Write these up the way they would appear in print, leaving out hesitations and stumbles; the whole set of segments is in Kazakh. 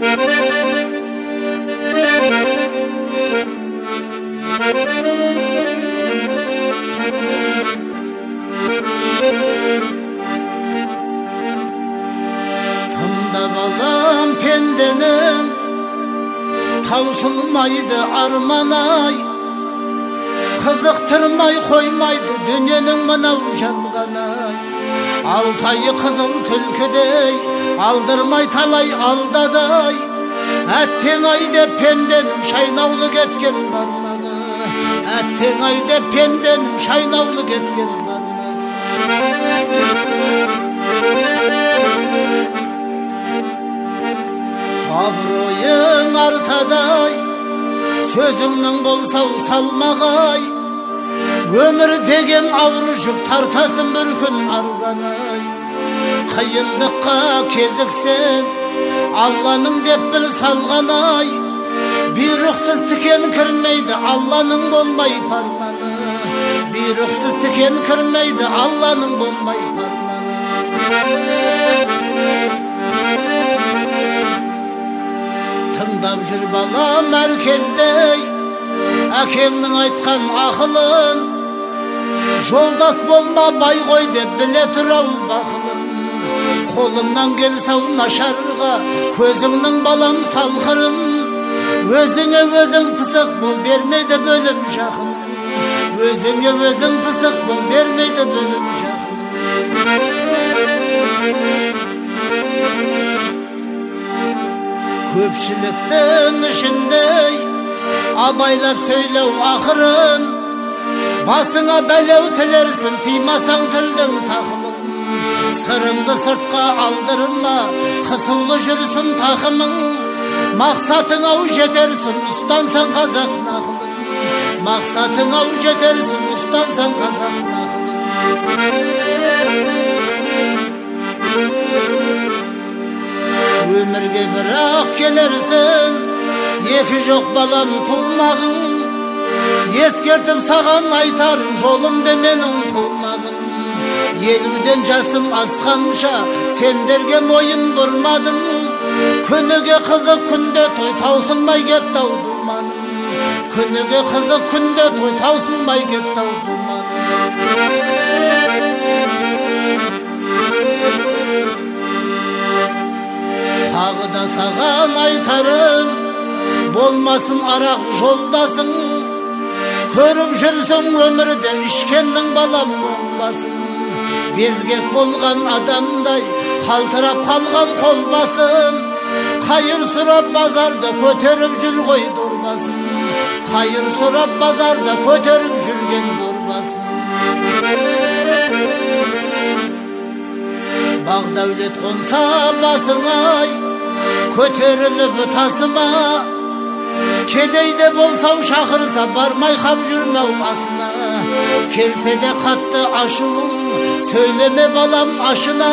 Tında balam pendenin tausılmaydı armanay, kızıktırmay koymaydı dünyanın mınav jalganay. Altayı kızıl tülküdey aldırmay talay aldaday, Әттең айда пенденің шайнаулы кеткен бармағы, Әттең айда пенденің шайнаулы кеткен бармағы. Абыройың артадай, сөзіңнің болсау салмағай, өмір деген ауыр жүк тартасың бір күн арбанай. Қиындыққа кезіксең Алланың деп біл салғанай, бұйрықсыз тікен кірмейді Алланың болмай парманы, бұйрықсыз тікен кірмейді Алланың болмай парманы. Тыңдап жүр балам әркездей әкеңнің айтқан ақылын, жолдас болма бай ғой деп біле тұрау бақылын. Қолыңнан келсау нашарға, көзіңнің балам салқырын, өзіңе өзің пысық бол, бермейді бөлім жақынын, өзіңе өзің пысық бол, бермейді бөлім жақынын. Көпшіліктің ішіндей абайлап сөйлеу ақырын, басыңа бәлеу тілерсін, тимасаң тілдің тақылын. Сырыңды сыртқа алдырма, қысылы жүрсін тақымың, мақсатың ау жетерсін, ұстансаң қазақ нақылын. Мақсатың ау жетерсін, ұстансаң қазақ нақылын. Өмірге бірақ келерсін, екі жоқ балам тумағын, ескертіп саған айтарым, жолымды менің қумағын. Елуден жасым асқанша сендерге мойын бұрмадым, күніге қызық күнде той таусылмай кетті ау думаным, күніге қызық күнде той таусылмай кетті ау думаным. Тағы да саған айтарым, болмасын арақ жолдасың, көріп жүрсің өмірде ішкеннің балам болмасын. Безгек болған адамдай қалтырап қалған қол басын, қайыр сұрап базарда көтеріп жүр ғой дорбасын, қайыр сұрап базарда көтеріп жүрген дорбасын. Бақ дәулет қонса басыңай, көтеріліп тасыма, кедейде болсау шақырса бармай қап жүрмеу асына. Келсе де қатты ашуың, сөйлеме балам ашына,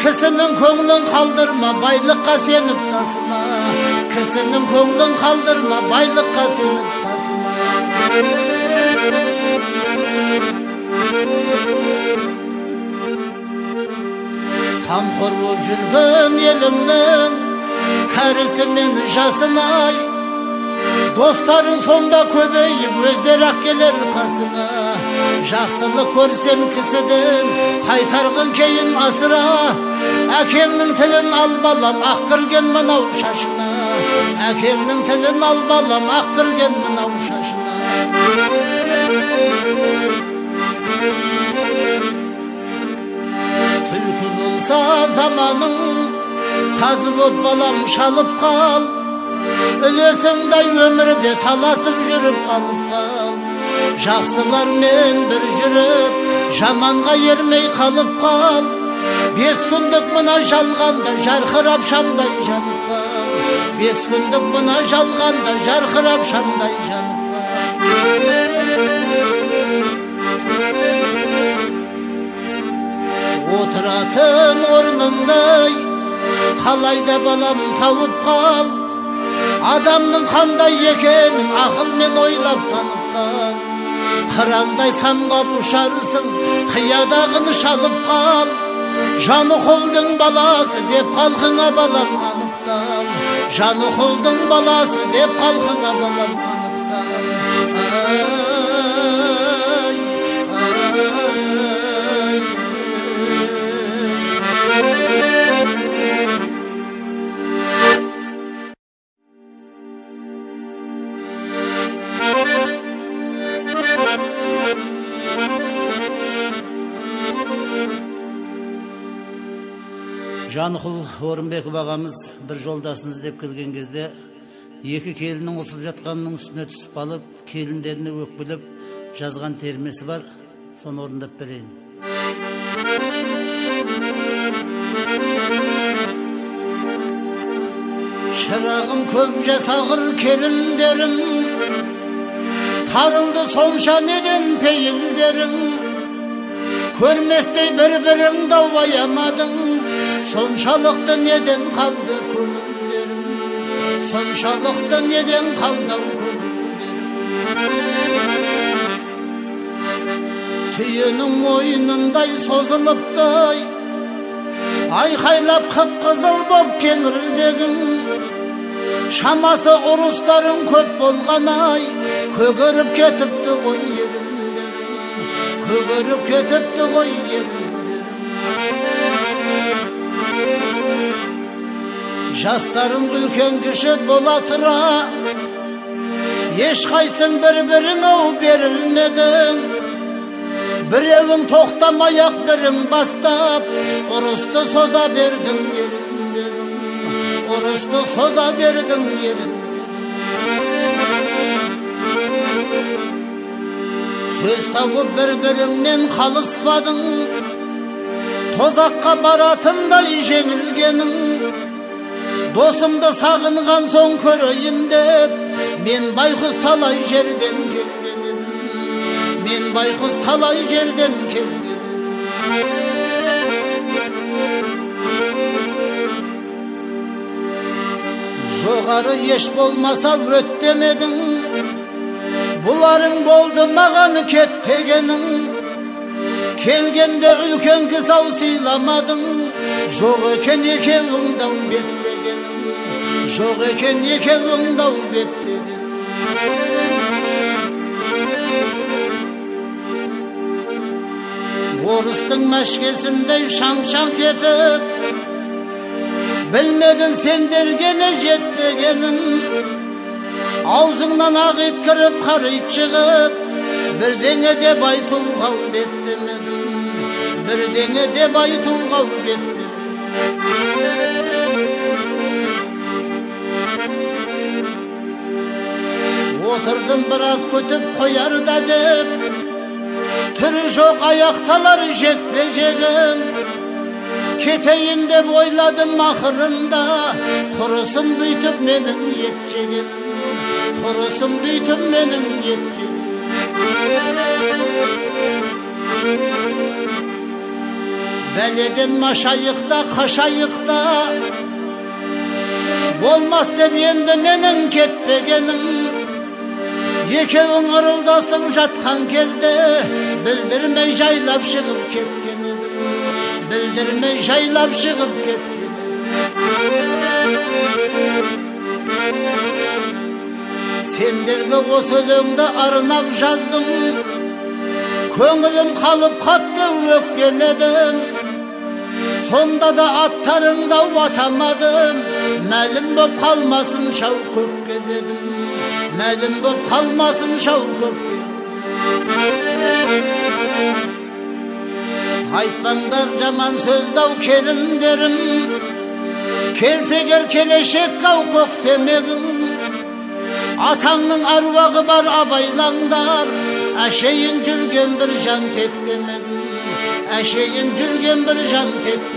кісінің көңілін қалдырма, байлыққа сеніп тасыма, кісінің көңілін қалдырма, байлыққа сеніп тасыма. Қамқор болып жүрген еліңнің кәрісі мен жасынай, достарың сонда көбейіп өздері-ақ келер қасыңа. Жақсылық көрсен кісіден қайтарғын кейін асыра, әкеңнің тілін ал балам ақ кірген мынау шашына, әкеңнің тілін ал балам ақ кірген мынау шашына. Түлкі болса заманың, тазы боп балам шалып қал, үлесіңдай өмірде таласып жүріп алып қал. Жақсылармен бір жүріп, жаманға ермей қалып қал. 5 күндік мына жалғанда жарқырап шамдай жанып қал. 5 күндік мына жалғанда жарқырап шамдай жанып қал. Отыратын орныңдай қалайда балам тауып қал. Адамның қандай екенін ақылмен ойлап танып қал. Қырандай самғап ұшарсың, қиядағыны шалып қал. Жаны қолдың баласы деп қалқыңа балам анық anıqtal. Canı kuldun balası dep kalkına balam anıqtal. Ay, ay. Жанықұл Орынбеков ағамыз бір жолдасын іздеп келген кезде екі келіннің ұлсып жатқанының үстіне түсіп қалып, келіндеріне өкпелеп жазған термесі бар, соны орындап берейін. Шырағым көп жасағыр келіндерің, тарылды сонша неден пейілдерің, көрместей бір-бірің даубаямадың, соншалықты неден қалды көңілдерің, соншалықты неден қалды көңілдерің. Түйенің мойнындай созылыптай, айқайлап қып-қызыл боп кеңірдегің, шамасы ұрыстарың көп болған-ай, көгеріп кетіпті ғой еріндерің, көгеріп кетіпті ғой еріндерің. Жастарың үлкен кіші бола тұра, ешқайсың бір-бірің ау берілмедің, біреуің тоқтамай-ақ бірің бастап, ұрысты соза бердің еріндерің, ұрысты соза бердің еріндерің. Сөз тауып бір-біріңнен қалыспадың, тозаққа баратындай жеңілгенің, досымды сағынған соң көрейін деп, мен байқұс талай жерден келген едім, мен байқұс талай жерден келген едім. Жоғары еш болмаса өт демедің, бұларың болды маған кет дегенің, келгенде үлкен кіз ау сыйламадың, жоқ екен екеуің дау бет дегенің, жоқ екен екеуің дау бет дегенің. Орыстың мәшкесіндей шаң-шаң кетіп, білмедім сендерге не жетпегенің, аузыңнан ақ ит кіріп қара ит шығып, бірдеңе деп айтуға беттемедім, бірдеңе деп айтуға беттемедім. Отырдым біраз күтіп қоярда деп, түрі жоқ аяқталар жекпе-жегім, кетейін деп ойладым ақырында, құрысын бүйтіп менің ет жегенім, құрысын бүйтіп менің ет жегенім. Бәледен машайықта қашайықта, болмас деп енді менің кетпегенім, екеуің ырылдасың жатқан кезде, білдірмей жайлап шығып кеткен едім, білдірмей жайлап шығып кеткен едім. Сендерге осы өлеңді арнап жаздым, көңілім қалып қатты өкпеледім, сонда да аттарыңда атамадым, мәлім боп қалмасын шау көкке дедім, мәлім боп қалмасын шау көкке дедім. Айтпаңдар жаман сөздау келіндерім, келсегер келешек ау көктемегің, атаңның аруағы бар абайлаңдар, әшейін жүрген бір жан тектемегің, әшейін жүрген бір жан тектемегің.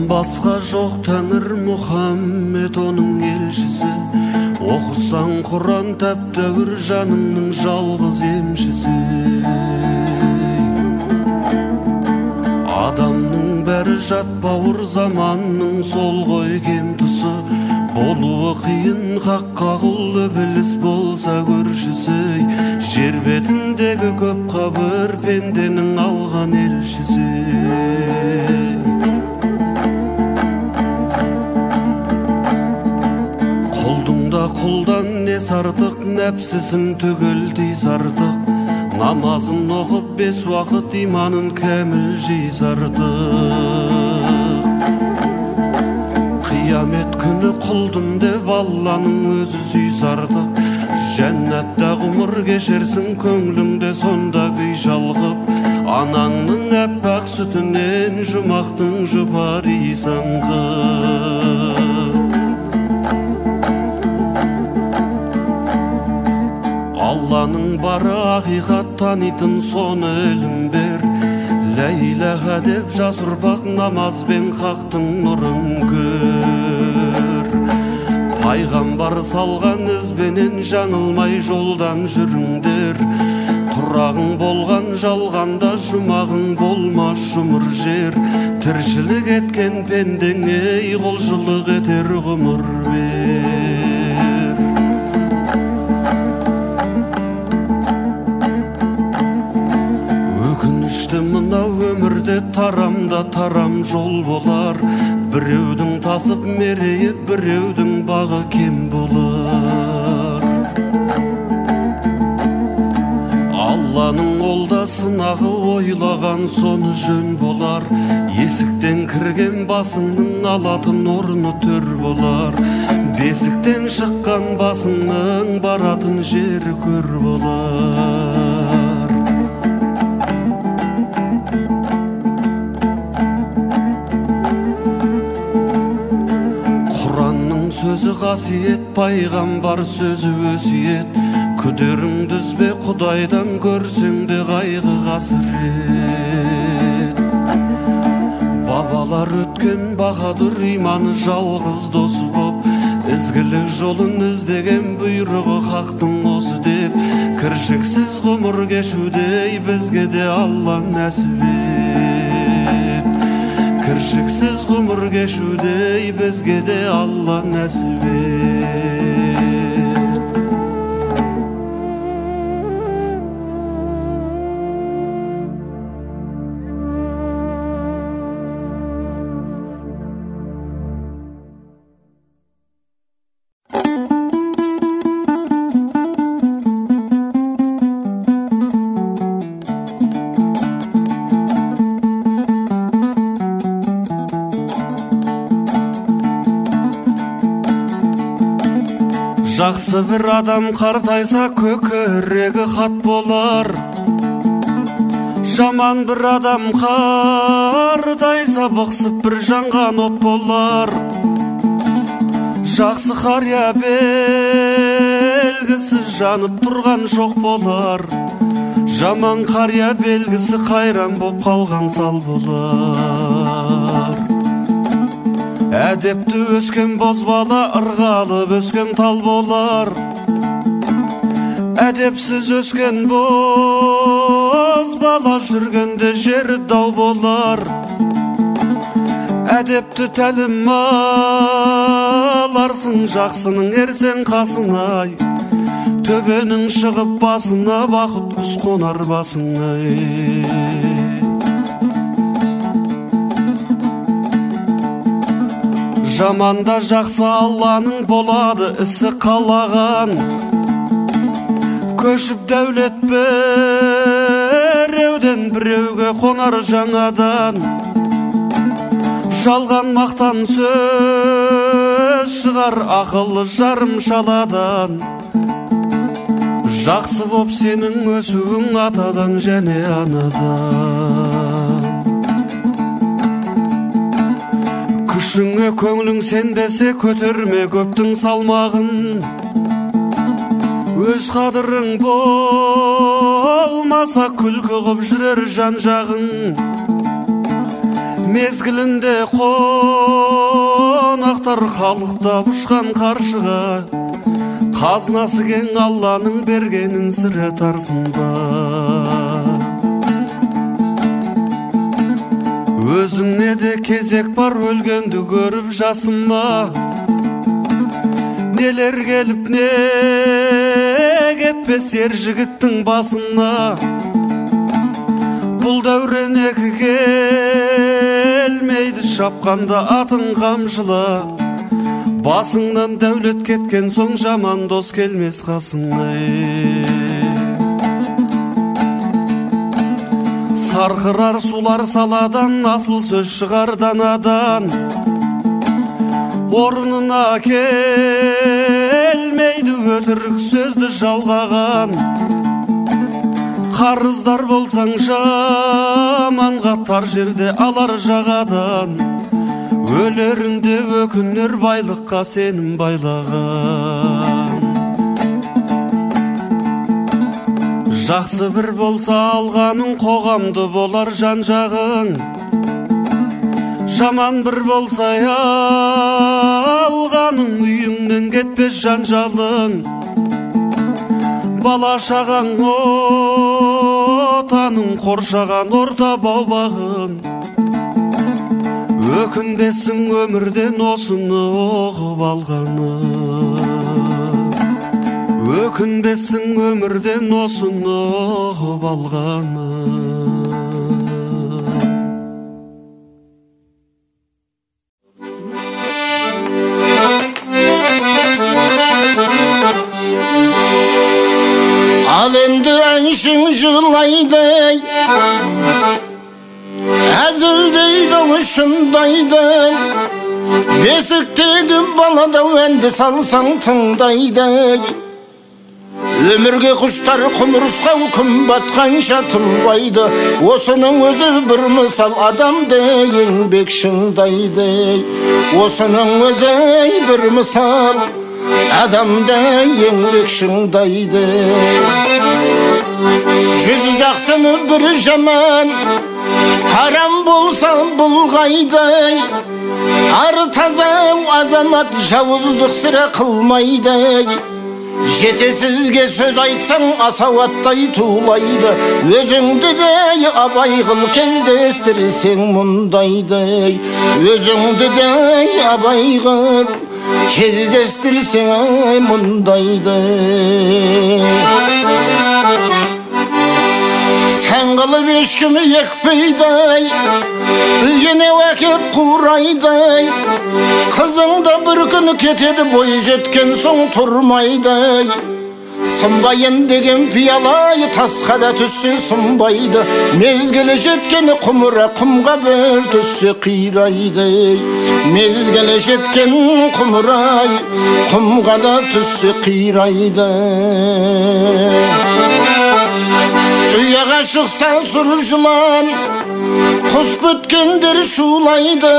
басқа жоқ Тәңір Мұхаммед оның елшісі. Оқысаң Құран тәп-тәуір жаныңның жалғыз емшісі. Адамның бәрі жат бауыр заманның сол ғой кем тұсы. Болуы қиын хаққа құл ібіліс болса көршісі. Жер бетіндегі көп қабір пенденің алған елшісі. Құлдан не сартық, нәпсісін түгел сартық. Намазын оқып 5 уақыт иманын кәміл сартық. Қиямет күні құлдым деп Алланың өзі сартық. Жәннатта ғұмыр кешерсің, көңліңде сонда күй шалғып. Анаңның әппақ сүтінен жұмақтың жұпар исаңғып. Алланың бары ақиқат танитын соны ілім бер. Лә иләһә деп жас ұрпақ намазбен хақтың нұрын көр. Пайғамбар салған ізбенен жаңылмай жолдан жүріңдер. Тұрағың болған жалғанда жұмағың болмас жұмыр жер. Тіршілік еткен пендеңе құлшылық етер ғұмыр бер. Мынау өмірде тарамда тарам жол болар. Біреудің тасып мерейі, біреудің бағы кем болар. Алланың олда сынағы ойлаған соны жөн болар. Есіктен кірген басыңның алатын орны төр болар. Бесіктен шыққан басыңның баратын жері көр болар. Сөзі қасиет, пайғамбар сөзі өсиет. Күдеріңді үзбе Құдайдан, көрсеңде қайғы қасірет. Бабалар өткен баһадүр иманы жалғыз досы боп, ізгілік жолын іздеген бұйрығы хақтың осы деп. Кіршіксіз ғұмыр кешудей бізге де Алла нәсіп ет. Кіршіксіз ғұмыр кешудей бізге де Алла нәсіп ет. Жақсы бір адам қартайса көкірегі хат болар. Жаман бір адам қартайса бұқсып бір жанған от болар. Жақсы қария белгісі жанып тұрған шоқ болар. Жаман қария белгісі қайран боп қалған сал болар. Әдепті өскен бозбала ырғалып өскен тал болар. Әдепсіз өскен бозбала жүргенде жер дау болар. Әдепті тәлім аларсың, жақсының ерсен қасына. Төбенің шығып басына, бақыт құс қонар басына. Жаманда жақсы Алланың болады ісі қалаған. Көшіп дәулет біреуден біреуге қонар жаңадан. Жалған мақтан сөз шығар ақылы жарым шаладан. Жақсы боп сенің өсуің атадан және анадан. Күшіңе көңлің сенбесе көтерме көптің салмағын. Өз қадырың болмаса күлкі қып жүрер жан жағың. Мезгілінде қол қонақтар халықта ұшқан қаршыға, қазынасы кең Алланың бергенін сірә тарсын ба. Өзіңне де кезек бар, өлгенді көріп жасыма. Нелер келіп не кетпес ер жігіттің басына. Бұл дәурен екі келмейді, шапқанда атың қамшыла. Басыңнан дәулет кеткен соң жаман дос келмес қасыңа. Сарқырар сулар саладан, асыл сөз шығар данадан. Орнына келмейді өтірік сөзді жалғаған. Қарыздар болсаң жаманға, тар жерде алар жағадан. Өлерінде өкінер байлыққа сенім байлаған. Жақсы бір болса алғаның, қоғамды болар жан жағың. Жаман бір болса алғаның, үйіңнен кетпес жанжалың. Бала шағаң отаның, қоршаған орта бау-бағың. Өкінбесің өмірден осыны оғып алғаны. Өкінбесің өмірден осыны оғып алғаны. Al endi әншің жылайды, әзілдейді ұшындайды. Бесіктегі балада әнді салсаң тыңдайды. Өмірге құштар құмырысқау, күн батқанша тынбайды. Осының өзі бір мысал, адамды еңбек шыңдайды. Осының өзі бір мысал, адамды еңбек шыңдайды. Жүзі жақсыны бір жаман, арам болса бұлғайды. Ары таза азамат жауыздық сірә қылмайды. Жетесізге сөз айтсаң асауаттай тулайды. Өзіңді де абай қыл, кездестірсең мұндайды. Өзіңді де абай қыл, кездестірсең мұндайды. Сән қылып ешкімі екпейді, үйіне әкеп қурайды. Қызыңда бір күн кетеді, бой жеткен соң тұрмайды. Сынбайын деген пиялай, тасқа да түссе сынбайды. Мезгілі жеткен құмыра, құмға бір түссе қирайды. Мезгілі жеткен құмыра, құмға да түссе қирайды. Ұяға шықса сұр жылан, құс бүткендер шулайды.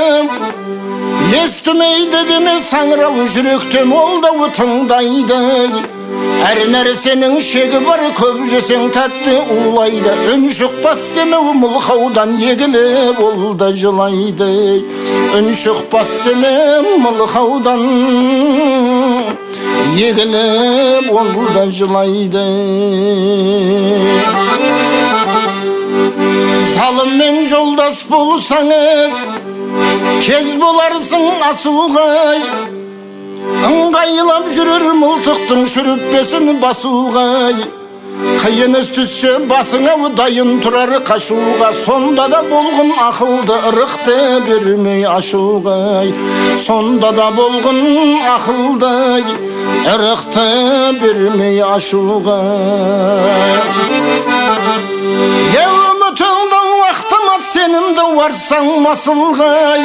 Естімейді деме саңырау, жүректе молдау тыңдайды. Әр нәрсенің шегі бар, көп жесең тәтті улайды. Үн шықпас деме мылқаудан, егіліп ол да жылайды. Үн шықпас деме мылқаудан, егіліп ол да жылайды. Залыммен жолдас болсаңыз, кез боларсың асуғай. Ыңғайлап жүрер мылтықтың шүріппесін басуғай. Қиын іс түссе басыңа дайын тұрар қашуға. Сонда да болғын ақылды ырықты бермей ашуғай. Сонда да болғын ақылды ырықты бермей ашуғай. Үмітіңді уақтамас, сенімді уарсаң масылғай.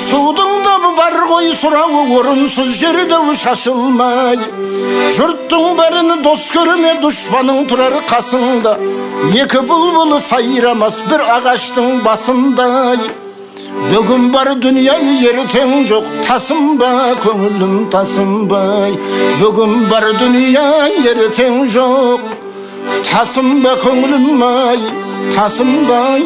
Судың да бар ғой сұрауы, орынсыз жерде шашылмай. Жұрттың бәріні дос көріне, дұшпаның тұрар қасыңда. Екі бұлбұлы сайрамас бір ағаштың басындай. Бүгін бар дүния, ертең жоқ, тасынба көңілім тасынбай. Бүгін бар дүния, ертең жоқ, тасынба көңілім ай, тасынбай.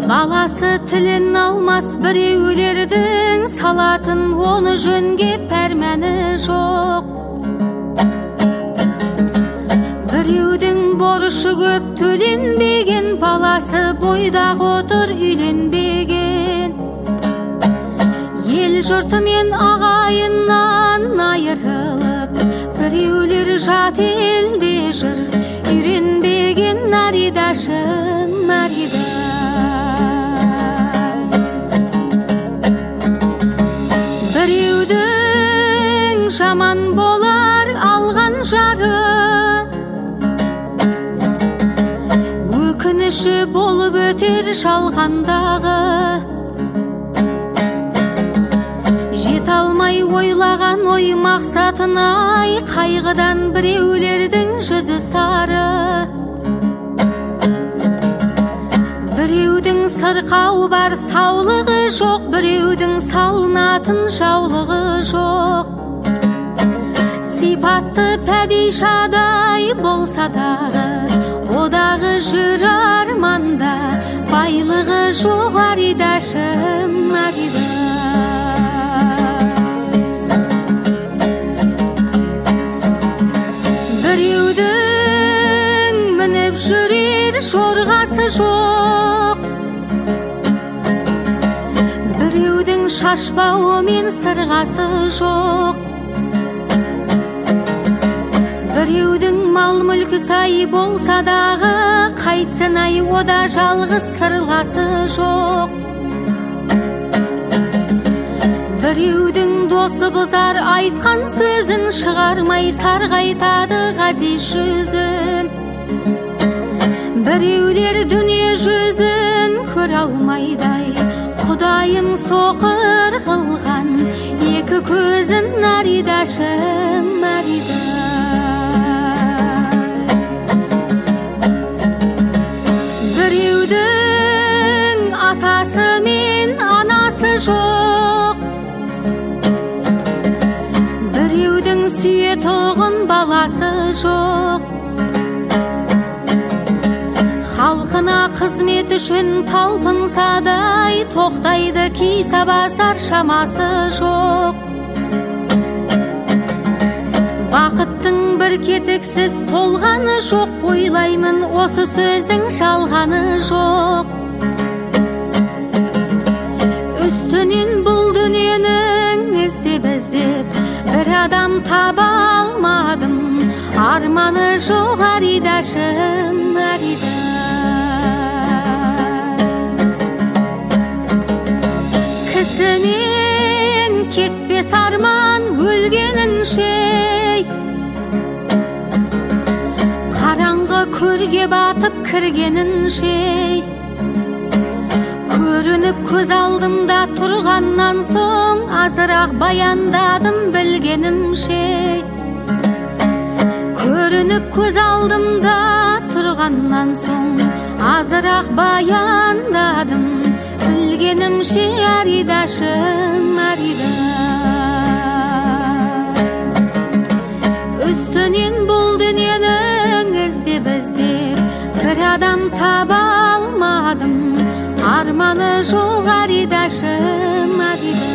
Баласы тілін алмас біреулердің, салатын оны жөнге пәрмәні жоқ. Біреудің борышы көп төленбеген, баласы бойдақ отыр үйленбеген. Ел жұртымен ағайыннан айырылып, біреулер жат елде жүр, үйренбеген наридашым Нарида. Біреудің жаман болар алған жары, өкініші болып өтер жалғандағы. Жет алмай ойлаған ой мақсатынай, қайғыдан біреулердің жүзі сары. Біреудің сырқау бар саулығы жоқ, біреудің салынатын жаулығы жоқ. Сипатты пәдишадай болса дағы, одағы жүр арманда, байлығы жоқ аридашым Нарида. Біреудің мініп жүрер жорғасы жоқ, біреудің шашбауы мен сырғасы жоқ. Біреудің мал-мүлкі сай болса дағы, қайтсын ай ода жалғыз сырласы жоқ. Біреудің досы бұзар айтқан сөзін, шығармай сарғайтады ғазиз жүзін. Біреулер дүние жүзін көр алмайдай, Құдайым соқыр қылған екі көзін наридашым Нарида. Біреудің атасы мен анасы жоқ, біреудің сүйетұғын баласы жоқ. Халқына қызмет үшін талпынсадай, тоқтайды кей сабаздар шамасы жоқ. Бақыттың бір кетіксіз толғаны жоқ, ойлаймын осы сөздің жалғаны жоқ. Үстінен бұл дүниенің іздеп, бір адам таба алмадым, арманы жоқ аридашым Нарида. Кісімен кетпес арман өлгенінше, қараңғы көрге батып кіргенінше. Көрініп көз алдымда тұрғаннан соң, азырақ баяндадым білгенімше. Көрініп көз алдымда тұрғаннан соң, азырақ баяндадым білгенімше аридашым Нарида. Үстінен бұл дүниенің іздеп, бір адам таба алмадым, арманы жоқ аридашым Нарида.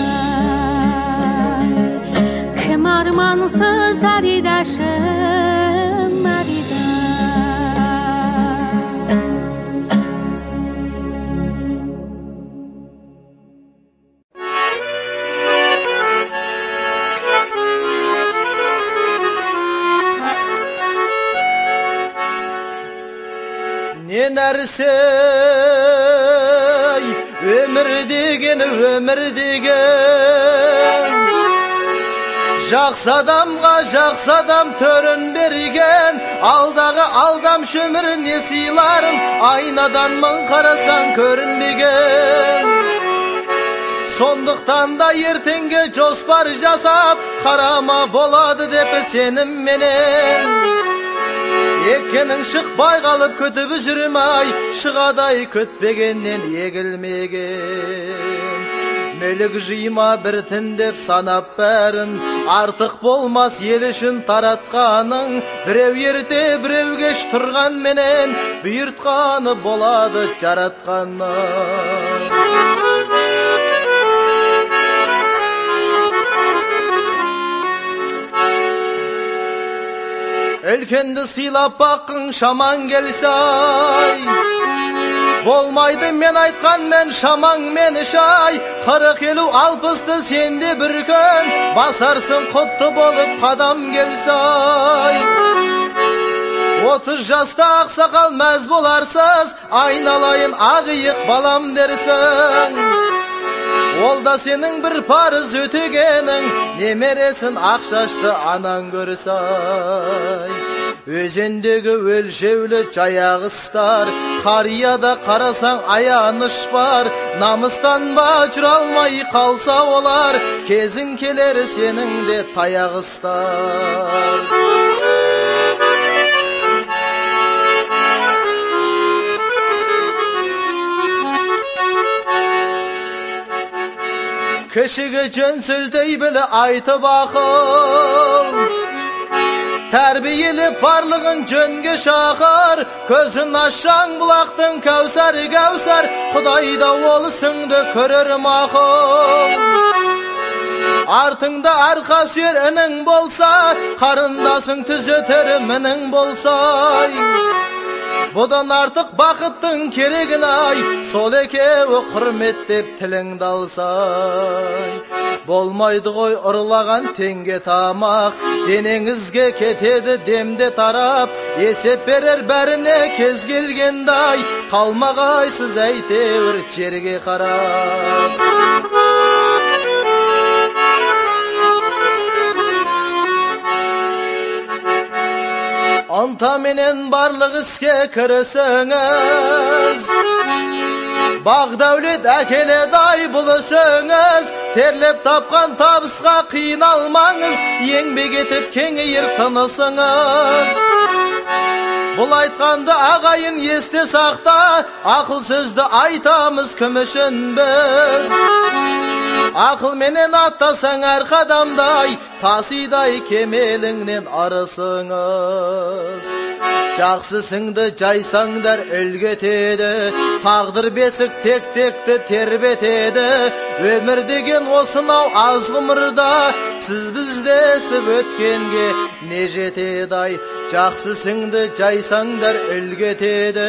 Кім армансыз аридашым Нарида. Не нәрсе өмір деген, жақсы адамға жақсы адам төрін берген, алдағы алдам шөмір не сыйларын, айнадан мың қарасаң көрінбеген. Сондықтан да ертеңге жоспар жасап, қарама болады деп сенімменен. Екенің шықпай қалып көтіп жүрмай, шығадай көтпегеннен егілмеген. Mölük jıyma bir tindep sanap bәрін, артық болмас ел үшін таратқаның. Біреу ерте, біреу кеш тұрған менен, бұйыртқаны болады жаратқанның. Өлкенді сыйлап бақың шаман келсе ай, болмайды мен айтқан мен шамаң мені шай. 40-50-60-ты сенде бір күн, басарсың құтты болып қадам келсе ай. 30 жаста ақсақал мәз боларсыз, айналайын ағиық балам дерсің. Ол да сенің бір парыз өтегенің, немересін ақшашты анаң көрсай. Өзендегі өлшеулі жаяғыстар, қарияда қарасаң аяныш бар. Намыстан ба жүралмай қалса олар, кезің келер сенің де таяғыстар. Кішігі жөнсілдей білі айтып ақыл, тәрбиелі барлығын жөнге шақыр. Көзін ашаң бұлақтың кәусәрі кәусәр, Құдайда ол ісіңді көрер мақыл. Артыңда арқа сүйер інің болса, қарындасың түзетер мінің болсай. Бұдан артық бақыттың керегін ай, сол екеуі құрметтеп тіліңді алсай. Болмайды ғой ұрлаған теңге тамақ, денеңізге кетеді демде тарап. Есеп берер бәріне кез келгендай, қалмағайсыз әйтеуір жерге қарап. Anta менен барлық іске кірісіңіз, бақ дәулет әкеледай бұл ісіңіз. Терлеп тапқан табысқа қиналмаңыз, еңбек етіп кеңейір тынысыңыз. Бұл айтқанды ағайын есте сақта, ақыл сөзді айтамыз кім үшін біз. Ақыл менен аттасаң әр қадамдай, тасидай кемеліңнен арысыңыз. Жақсысыңды жайсаңдар үлгетеді, тағдыр бесік тек-текті тербетеді. Өмір деген осынау аз ғұмырда, сіз біздесіп өткенге не жетеді-ай. Жақсысыңды жайсаңдар үлгетеді,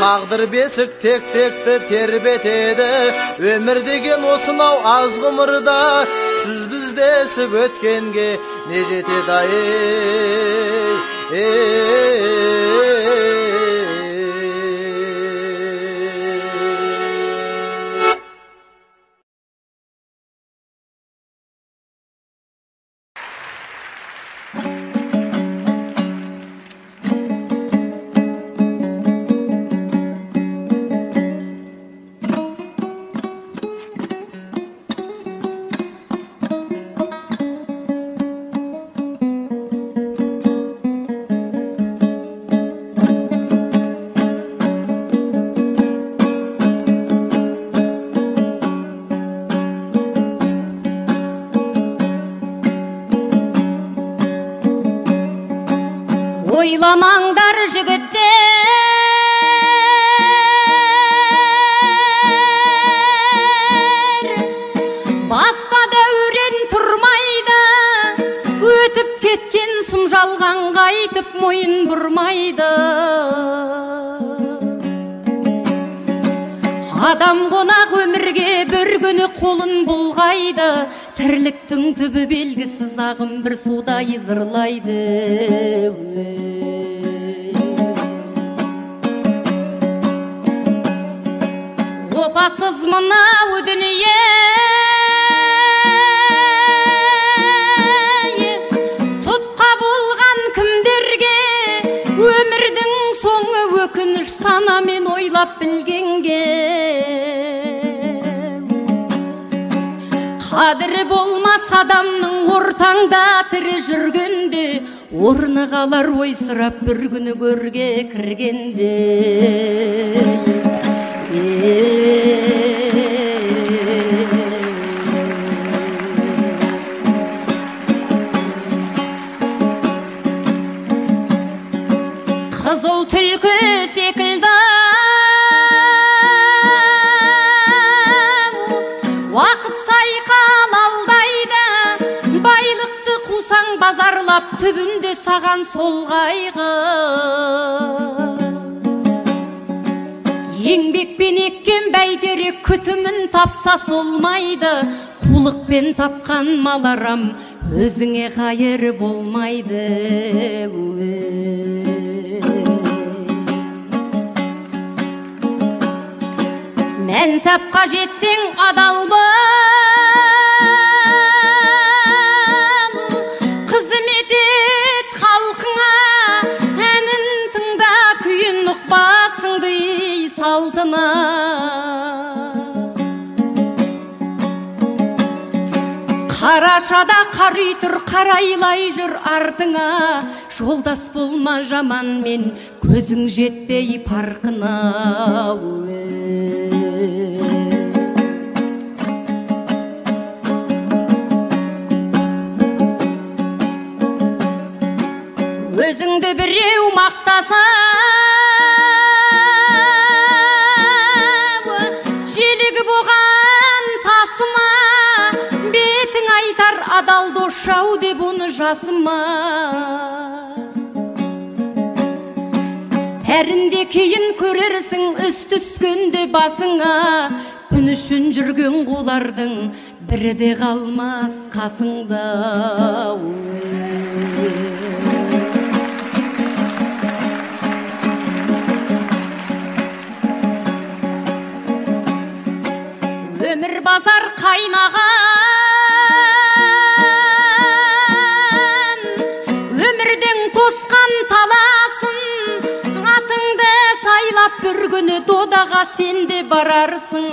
тағдыр бесік тек-текті тербетеді. Өмір деген осынау аз ғұмырда, сіз біздесіп өткенге не жетеді-ай. Ойламаңдар жігіттер, басқа дәурен тұрмайды, өтіп кеткен сұм жалған қайтып мойын бұрмайды. Адам қонақ өмірге бір күні қолын бұлғайды, тірліктің түбі белгісіз ағым бір суда езырлайды. Опасыз мынау дүние, тұтқа болған кімдерге, өмірдің соңы өкініш санамен ойлап білгенге. Қадірі болмас адамның ортаңда тірі жүргенде, орны қалар ойсырап бір күні көрге кіргенде. тапқан сол қайғы. Еңбекпен еккен бәйтерек күтімін тапса солмайды. Қулықпен тапқан мал арам, өзіңе қайыр болмайды. Мәнсапқа жетсең адал бол, қызмет ет халқыңа, әнін тыңда, күйін ұқпасыңды салтына. Қарашада қари тұр, қарайлай жүр артыңа, жолдас болма жаманмен, көзің жетпей парқына. Өзіңді біреу мақтаса, желігі боған тасыма, бетің айтар адал дос-жау деп оны жасыма. Бәрінде кейін көрерсің үс түскенде басыңа, күн үшін жүрген қулардың бірі де қалмас қасыңда. Өмір базар қайнаған, өмірдің тосқан таласын, атыңды сайлап бір күні додаға сенде барарсың.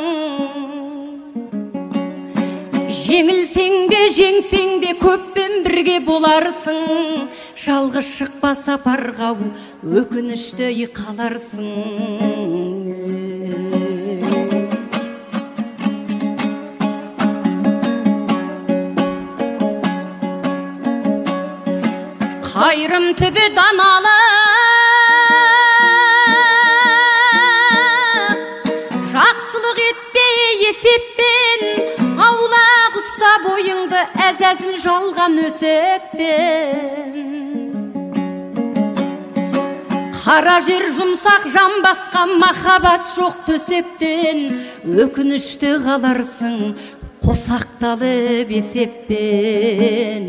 Жеңілсең де жеңсең де көппен бірге боларсың. Жалғыз шықпа сапарға, өкінішті қаларсың. Қайрым түбі даналы, жақсылық етпей есеппен, аулақ ұста бойыңды әзәзіл жалған өсектен. Қара жер жұмсақ жан басқа, махаббат жоқ төсектен, өкінішті қаларсың қосақталып есеппен.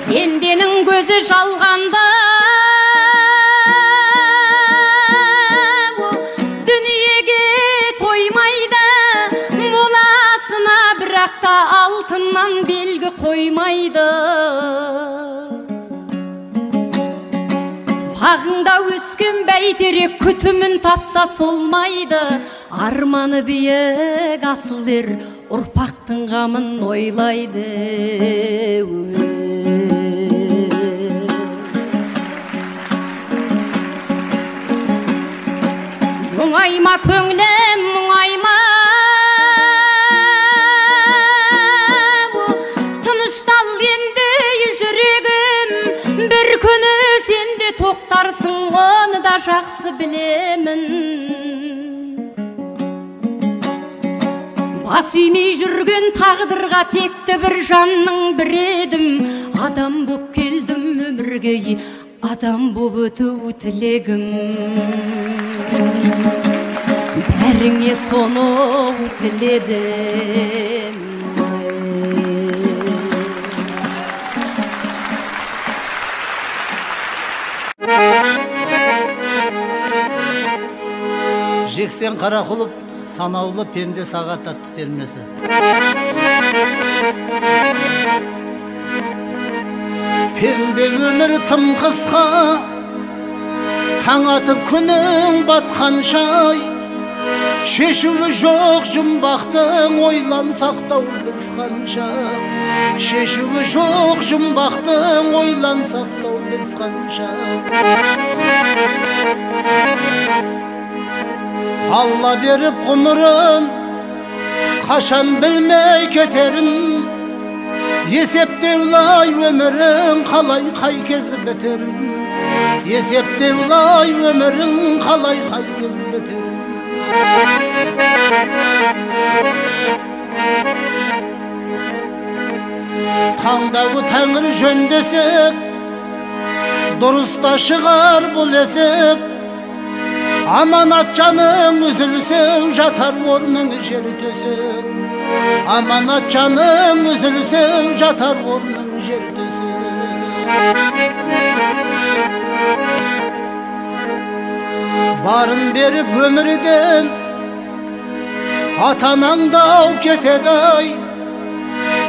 Пенденің көзі жалғанда, дүниеге тоймайды, моласына бірақ та алтыннан белгі қоймайды. Бағыңда өскен бәйтерек күтімін тапса солмайды. Арманы биік асыл ер ұрпақтың қамын ойлайды. Мұңайма көңілім, мұңайма, тыныштал енді жүрегім, бір күні сен де тоқтарсың, оны да жақсы білемін. Бас үймей жүрген тағдырға текті бір жанның бір едім. Адам боп келдім өмірге, адам боп өту тілегім. Бәріңе соны тіледім. Жексен Қарақұлов, санаулы пенде сағат атты термесі. Пенде өмір тым қысқа, таң атып күнің батқаншай, шешуі жоқ жұмбақтың, ойлансақ та біз қанша. Шешуі жоқ жұмбақтың, ойлансақ та біз қанша. Алла беріп құмырын, қашан білмей кетерін, есептеулай өмірің қалай қай кез бітерін. Есептеулай өмірің қалай қай кез бітерін. Tаңдағы тәңір жөндесіп, дұрыста шығар бұл есеп. Аманат жаның үзілсе, жатар орның жер төсеп. Аманат жаның үзілсе, жатар орның жер төсеп. Барын беріп өмірден, атанаңда ау кетеді-ай.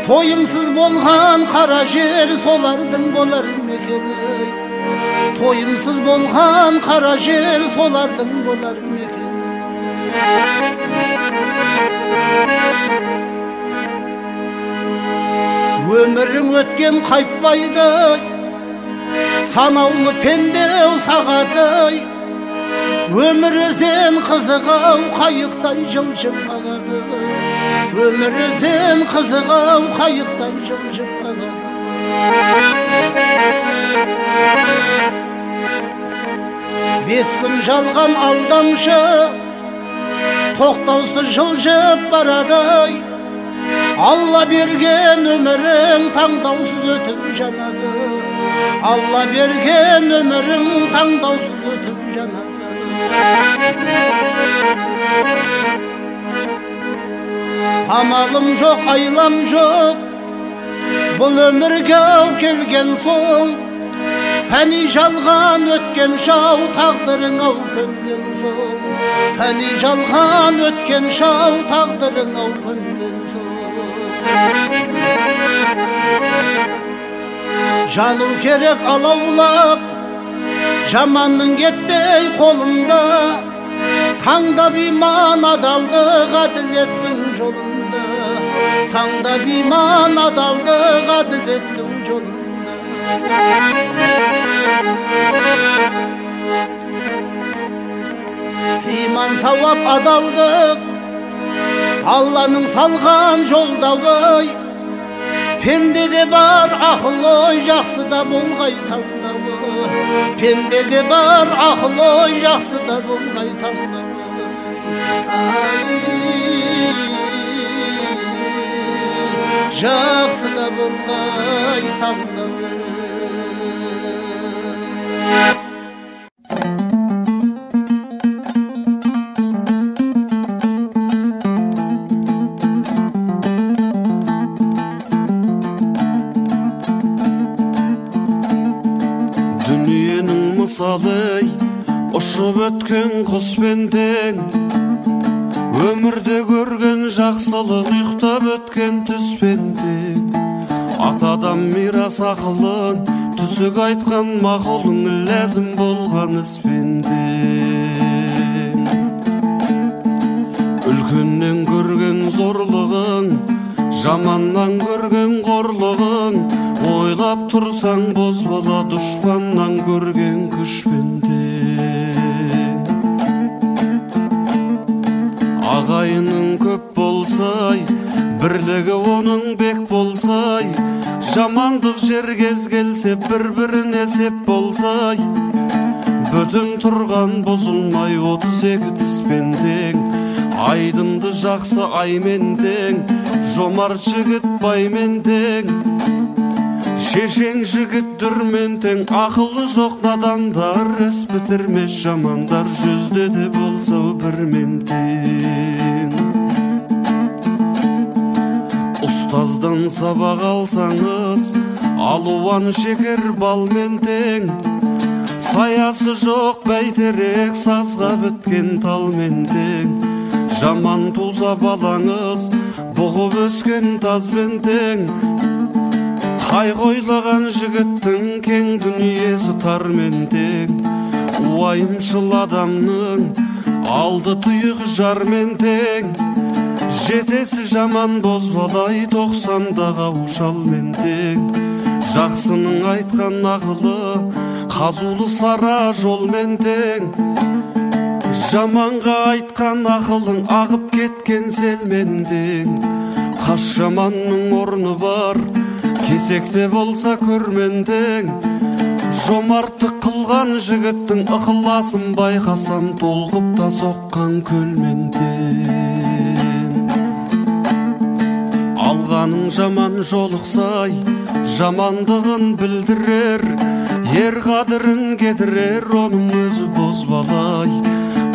Тойымсыз болған қара жер солардың болар мекені. Тойымсыз болған қара жер солардың болар мекені. Өмірің өткен қайтпайды, санаулы пендеу сағады. Өмір өзен қызығау қайықтай жылжып ағады. Өмір өзен қызығау қайықтай жылжып ағады. Бес күн жалған алдамшы, тоқтаусыз жылжып барады. Алла берген өмірің таңдаусыз өтіп жанады. Алла берген өмірің таңдаусыз өтіп жанады. Амалым жоқ, айлам жоқ, бұл өмірге ау келген соң. Фәни жалған өткен шау, тағдырың ау көнген соң. Фәни жалған өткен шау, тағдырың ау көнген соң. Жану керек алаулап, жаманның кетпей қолында. Таңдап иман адалдық әділеттің жолында. Таңдап иман адалдық әділеттің жолында. Иман сауап адалдық Алланың салған жолдауы. Пендеде бар ақыл-ой, жақсы да болғай таңдауы. Пендеде бар ақыл-ой, жақсы да болғай таңдауы. Жақсы да болғай таңдауы. Мысалы ұшып өткен құспен тең, өмірде көрген жақсылық ұйықтап өткен түспен тең. Атадан мирас ақылын, түсік айтқан мақұлың ләзім болған іспен тең. Үлкеннен көрген зорлығың, жаманнан көрген қорлығың, ойлап тұрсаң бозбала дұшпаннан көрген күшпенде. Ағайының көп болсай, бірлігі оның бек болсай, жамандық жергез келсе бір-біріне сеп болсай, бүтін тұрған бұзылмай 32 тіспен тең. Айдынды жақсы аймен тең, жомарт жігіт баймен тең. Шешен жігіт дүрмен тең, ақылы жоқ надандар, іс бітірмес жамандар, жүзде де болса бірмен тең. Ұстаздан сабақ алсаңыз, алуан шекер балмен тең. Саясы жоқ бәйтерек, сазға біткен талмен тең. Жаман туза балаңыз, бұғып өскен тазбен тең. Қай қойлаған жігіттің кең дүниесі тармен тең. Уайымшыл адамның алды тұйық жармен тең. Жетесі жаман бозбалай 90-дағы аушалмен тең. Жақсының айтқан ақылы қазулы сара жолмен тең. Жаманға айтқан ақылың ағып кеткен селмен тең. Қас жаманның орны бар, кесекте болса көрмен тең. Жомарттық қылған жігіттің ықыласын байқасам, толқып та соққан көлмен тең. жаның жаман жолықсай жамандығын білдірер, ер қадірін кетірер, оның өзі бозбалай,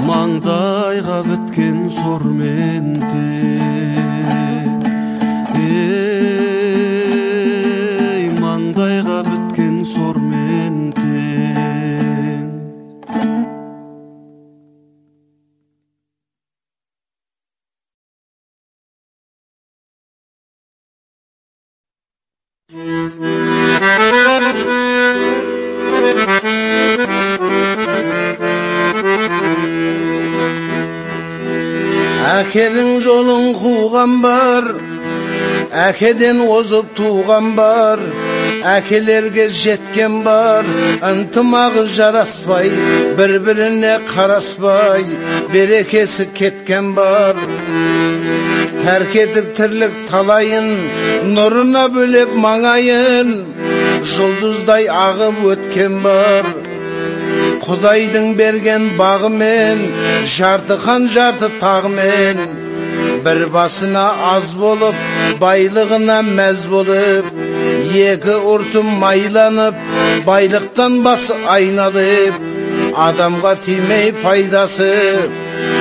маңдайға біткен сормен тең. Ей, маңдайға біткен сормен тең. Әкенің жолын қуған бар, әкеден озып туған бар, әкелерге жеткен бар, ынтымағы жараспай, бір-біріне қараспай, берекесі кеткен бар. Тәрк етіп тірлік талайын, нұрына бөлеп маңайын, жұлдыздай ағып өткен бар. Құдайдың берген бағымен, жарты хан жарты тағымен, бір басына аз болып, байлығына мәз болып, екі ұртым майланып, байлықтан басы айналып, адамға тимей пайдасы,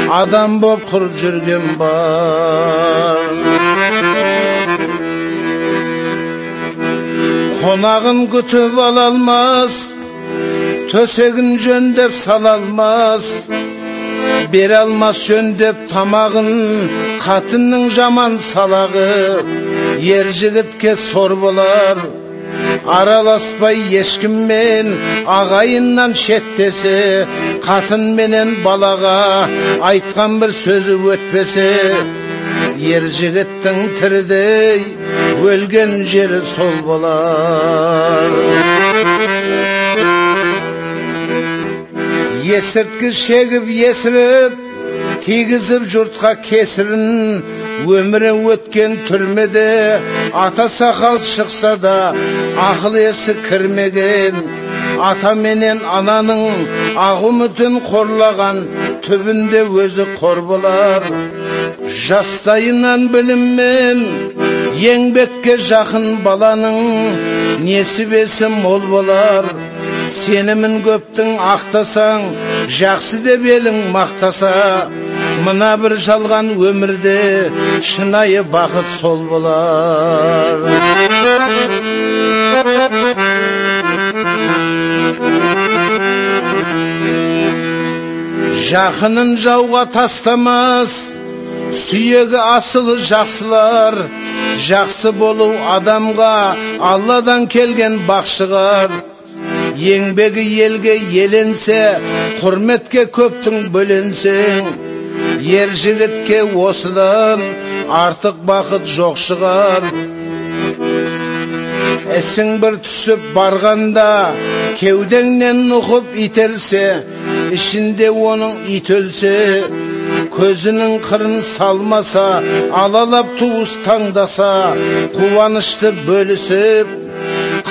адам боп құр жүрген бар. Қонағын күтіп ала алмас, төсегін жөндеп сала алмас, бере алмас жөндеп тамағын, қатынның жаман салағы, ер жігітке сор болар. Араласпай ешкіммен, ағайыннан шеттесе, қатын менен балаға айтқан бір сөзі өтпесе, ер жігіттің тірідей, өлген жері сол болар. Есірткі шегіп есіріп, тигізіп жұртқа кесірін, өмірі өткен түрмеде, ата сақал шықса да, ақыл есі кірмеген, ата менен ананың ақ үмітін қорлаған, түбінде өзі қор болар. Жастайынан біліммен, еңбекке жақын баланың, несібесі мол болар. Сенімін көптің ақтасаң, жақсы деп елің мақтаса, мына бір жалған өмірде шынайы бақыт сол болар. Жақынын жауға тастамас, сүйегі асылы жақсылар, жақсы болу адамға Алладан келген бақшығар. Еңбегі елге еленсе, құрметке көптің бөленсең, ер жігітке осыдан артық бақыт жоқ шығар. Ісің бір түсіп барғанда, кеудеңнен нұқып итерсе, ішінде оның ит өлсе, көзінің қырын салмаса, алалап туыс таңдаса, қуанышты бөлісіп,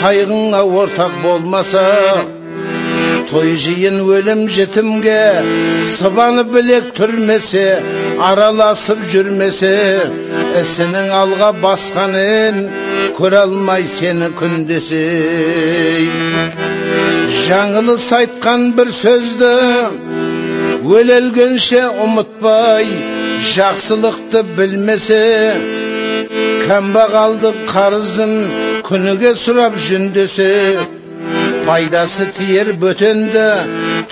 қайғыңа ортақ болмаса, той жиын өлім жетімге сыбаны білек түрмесе, араласып жүрмесе, ісінің алға басқанын көре алмай сені күндесей. Жаңылыс айтқан бір сөзді өлелгенше ұмытпай, жақсылықты білмесе, кәмбағалдық қарызын күніге сұрап жүндесе, пайдасы тиер бөтенді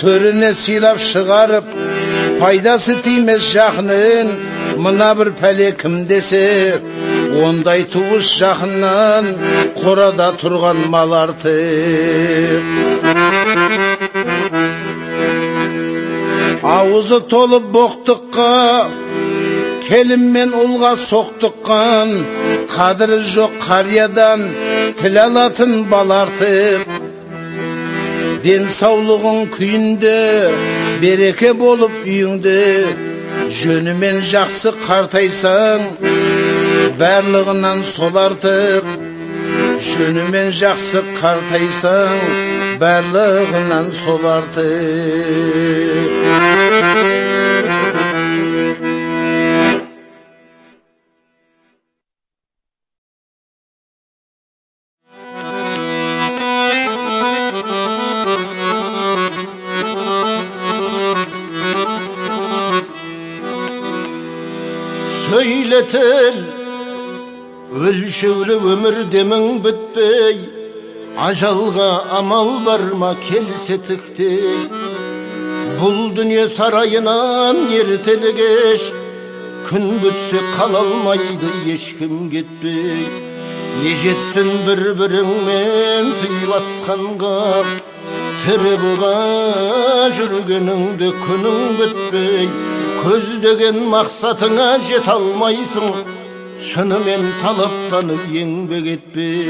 төріне сыйлап шығарып, пайдасы тимес жақынын мына бір пәле кім десе, ондай туыс жақыннан қорада тұрған мал артық. Ауызы толып боқтыққа, келін мен ұлға соқтыққан, қадірі жоқ қариядан тіл алатын бал артық. Денсаулығың күйінде, береке болып үйіңде, жөнімен жақсы қартайсаң, барлығынан сол артық. Жөнімен жақсы қартайсаң, барлығынан сол артық. söyletil ölçülü ömür demin bitpey ajalga amal barma kelse tıktey bul dünya sarayınan yertelgeş gün bütse kalalmaydı eşkim gitpey ne jetsin bir-biringmen sıylaskanga tiri buba жүргеніңде күнің bitpey көздеген мақсатыңа жете алмайсың шынымен талаптанып еңбек етпей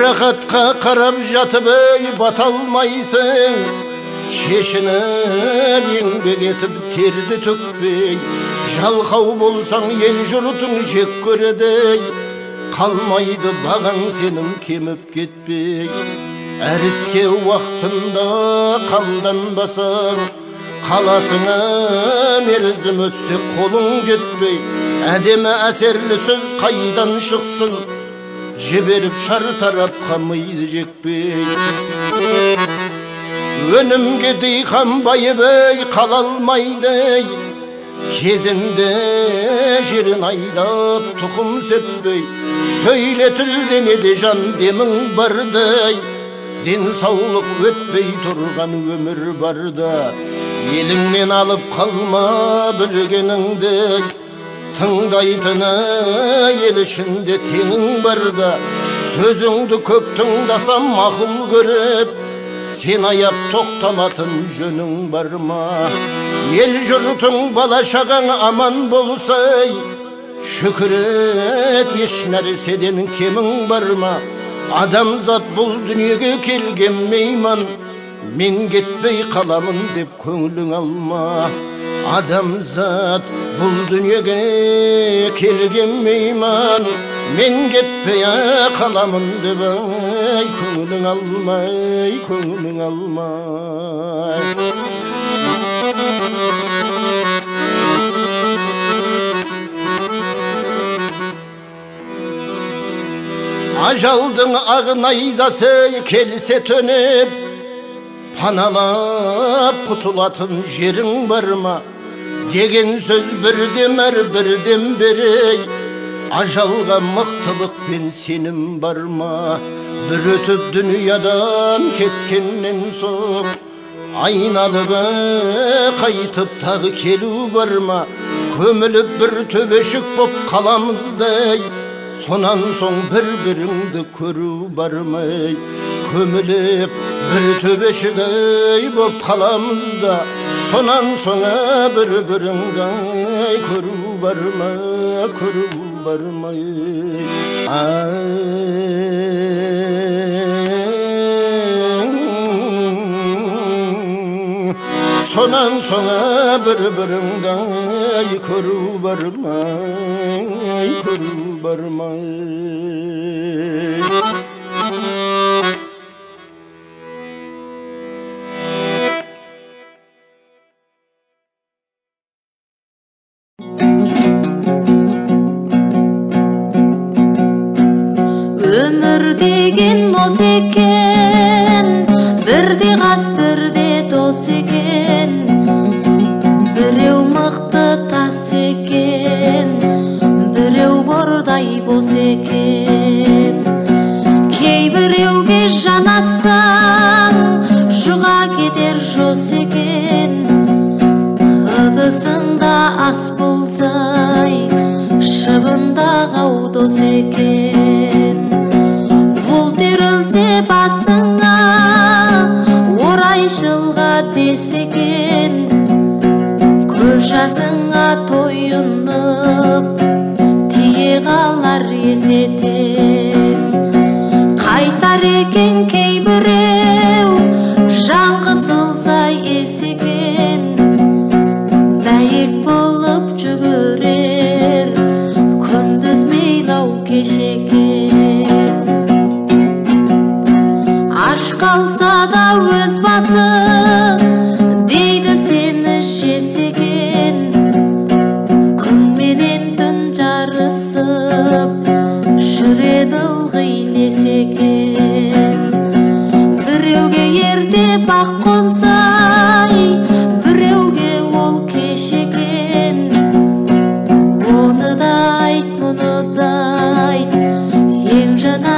рахатқа қарап жатып бата алмайсың шешініп еңбек етіп терді төкпей жалқау болсаң ел жұртың жек көреді қалмайды бағаң сенің кеміп кетпей әр іске уақытында қамданбасаң қаласыңа мерзім өтсе қолың жетпей әдемі әсерлі сөз қайдан шықсын жіберіп шартарапқа миды жекпей өнімге диқан байыбай қала алмайды кезінде жерін айдап тұқым сеппей сөйлетілденеді жан демің бардай денсаулық өтпей тұрған өмір барда еліңнен алып қалма білгеніңді тыңдайтыны ел ішінде теңің барда сөзіңді көп тыңдасам мақұл көріп сен аяп тоқталатын жөнің бар ма ел жұртың бала шағаң аман болсай шүкір ет еш нәрседен кемің бар ма адамзат бұл дүниеге келген мейман мен кетпей қаламын деп көңілің алма адамзат бұл дүниеге келген мейман мен кетпей қаламын деп көңілің алмай көңілің алмай ажалдың ақ найзасы келсе төніп паналап құтылатын жерің бар ма деген сөз бірден бірден берей ажалға мықтылық пен сенім бар ма бір өтіп дүниядан кеткеннен соң айналып қайтып тағы келу бар ма көміліп бір төбешік боп қаламыздай сонан соң бір-біріңді көру бармай көміліп бір төбешігай боп қаламызда сонан соң бір-біріңді көру бармай сонан соң бір-біріңді көру бармай өмір деген осы екен бірде қас бірде дос екен біреу мықты тас екен біреу бордай бос екен кейбіреуге жанассаң жұға кетер жос екен ыдысыңда ас болсай шыбындағы дос екен бұл терілсе басыңа орайшылға дес екен көз жасыңа тойынып тие қалар есетен қайсар екен кейбіреу жан қысылсай есекен бәйек болып жүгірер күндіз мейлау кешекен аш қалса да өз басы дейді сені жесекен күнменен түн жарысып жүреді ылғи несекен біреуге ерте бақ қонсай біреуге ол кеш екен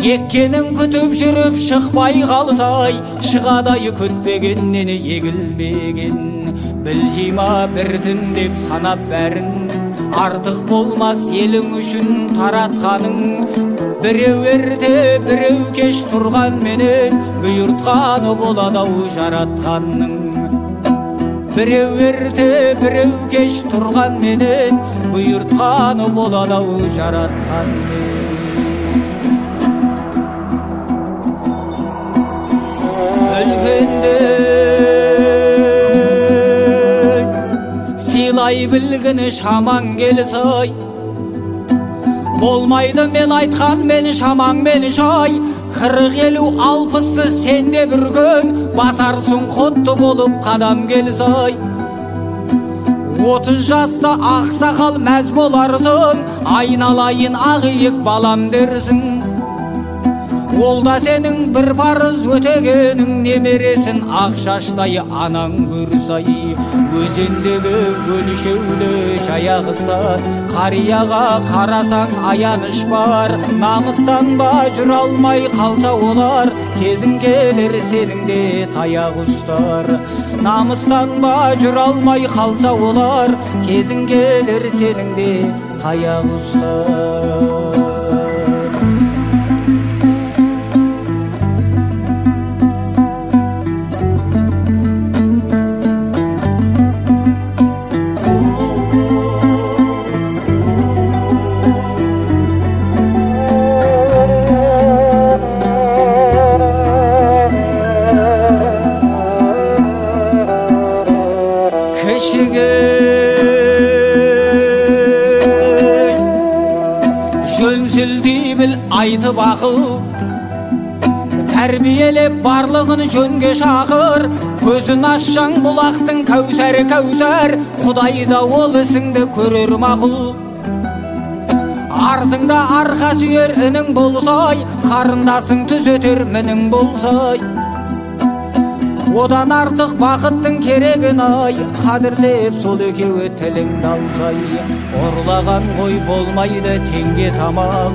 еккенін күтіп жүріп шықпай қалсай, шығадай күтпегеннен егілмеген. Білжима бірдін деп санап бәрін, артық болмас елің үшін таратқаның. Біреу ерте біреу кеш тұрған менен, бұйыртқаны болады-ау жаратқанның. Біреу ерте біреу кеш тұрған менен, бұйыртқаны болады-ау жаратқанның. Үлкенде сыйлай білгіні шамаң келсай, болмайды мен айтқан мені шамаң мені шай. 40-50-60-ты сенде бір күн басарсың қотты болып қадам келсай. 30 жаста ақсақал мәз боларсың, айналайын ағиық балам дерсің. Ол да сенің бір парыз өтегенің, немересін ақ шаштай анаң көрсай. Өзендегі көлшеулі шаяғыстан қарияға қарасаң аяныш бар. Намыстан ба жүр алмай қалса олар, кезің келер сенің де таяқ ұстар. Намыстан ба жүр алмай қалса олар, кезің келер сенің де таяқ ұстар. Жөнсілдей біл айтып ақыл, тәрбиелеп барлығын жөнге шақыр. Көзін ашсаң бұлақтың кәусәрі кәусәр, Құдайда ол ісіңді көрер мақұл. Артыңда арқа сүйер інің болсай, қарындасың түзетер мінің болсай. Одан артық бақыттың керегін ай, қадірлеп сол екеуі тіліңді алсай. Ұрлаған қой болмайды теңге тамақ,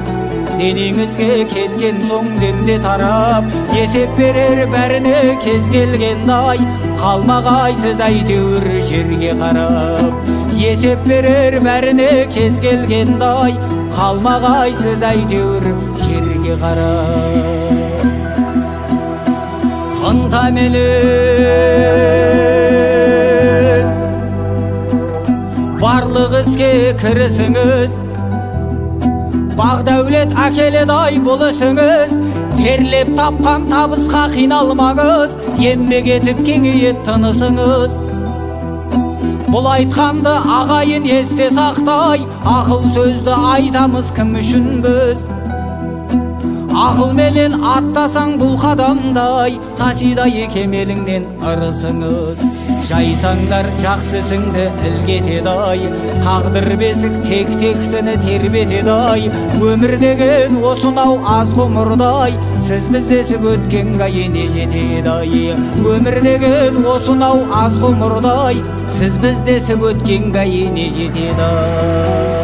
денеңізге кеткен соң демде тарап. Есеп берер бәріне кез келген ай, қалмағайсыз әйтеуір жерге қарап. Есеп берер бәріне кез келген ай, қалмағайсыз әйтеуір жерге қарап. Ынтаменен барлық іске кірісіңіз, бақ дәулет әкеледі-ай бұл ісіңіз. Терлеп тапқан табысқа қиналмаңыз, еңбек етіп кеңейет тынысыңыз. Бұл айтқанды ағайын есте сақтай, ақыл сөзді айтамыз кім үшін біз. Ақыл менен аттасаң бұл қадамдай, қасидай кемеліңнен ырысыңыз. Жайсаңдар жақсысыңды ілгетеді-ай, тағдыр бесік тек-тектіні тербетеді-ай. Өмір деген осынау аз ғұмырдай, сіз біздесіп өткенге ене жетеді-ай. Өмір деген осынау аз ғұмырдай, сіз біздесіп өткенге ене жетеді-ай.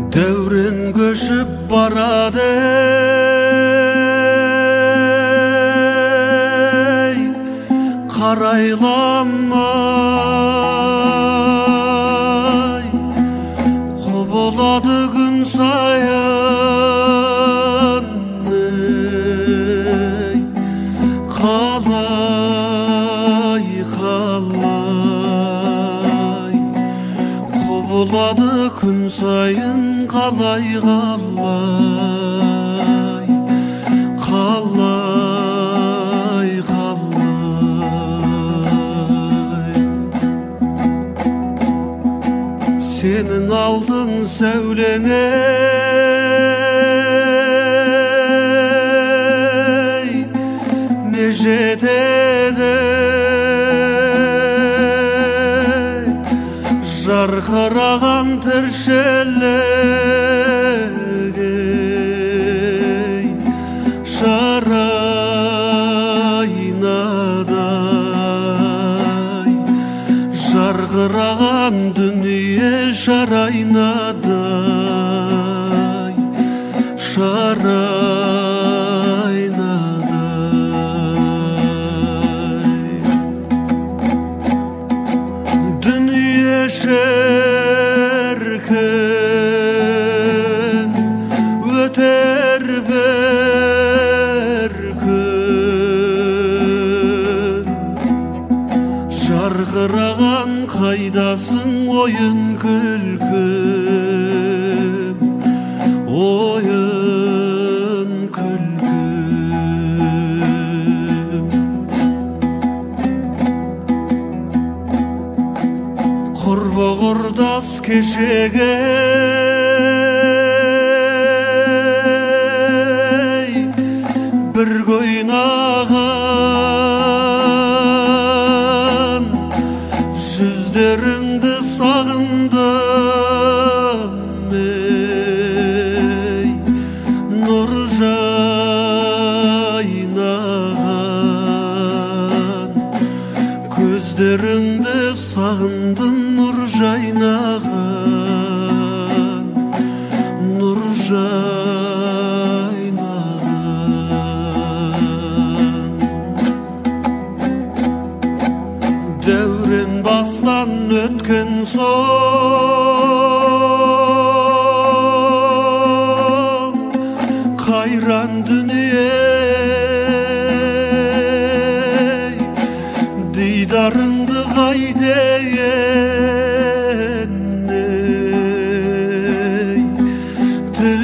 Дәурен көшіп барады, қарайламай. Құбылады күн сайын, қалай, қалай. Құбылады күн сайын, қалай, қалай, қалай, қалай. сәулеңе не жетеді жарқыраған тіршілігі жарайнадай жарқыраған дүние жарайнадай жарайнадай дүние шіркін өтер бір күн жарқыраған қайдасың ойын күлкім ойын күлкім құрбы құрдас кешегі бірге ойнаған жүздеріңді сағындым ей нұр жайнаған көздеріңді сағындым нұр жайнаған нұр жайнаған дәурен бастан өткен соң қайран дүние дидарыңды қайтейін ей тіл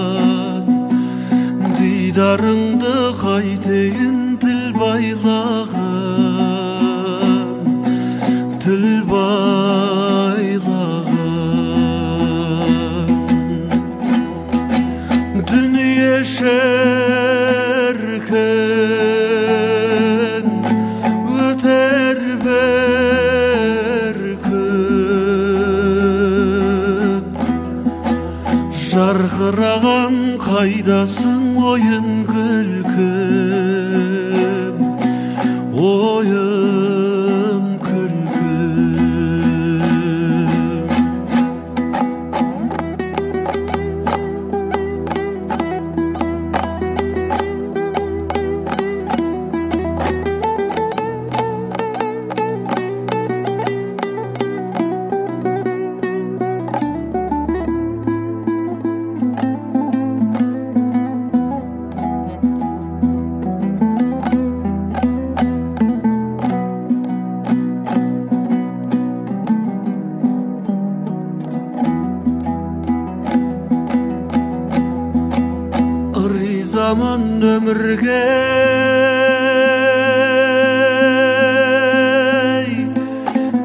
байлаған дидарыңды қайтейін тіл байлаған тіл байлаған дүние шіркін өтер бір күн жарқыраған қайдасың ойын күлкім ойын күлкім ризамын өмірге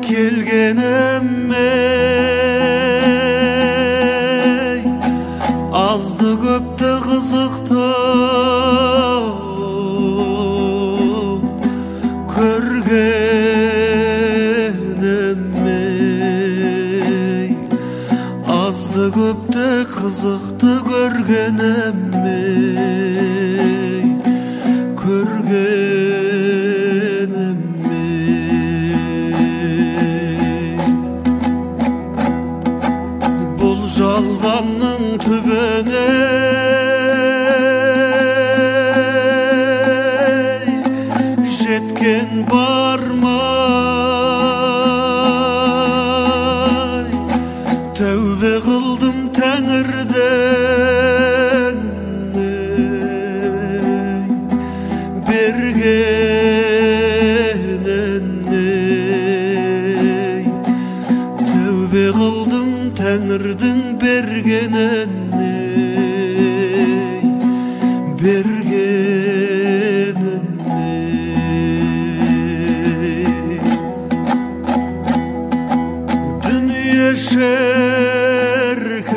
келгеніме азды көпті қызықты көргеніме азды көпті қызықты көргеніме көргеніме бұл жалғанның түбіне жеткен бармай тәубе қылдым тәңірден бергеніне тәубе қылдым тәңірдің бергеніне бергеніне yaşarken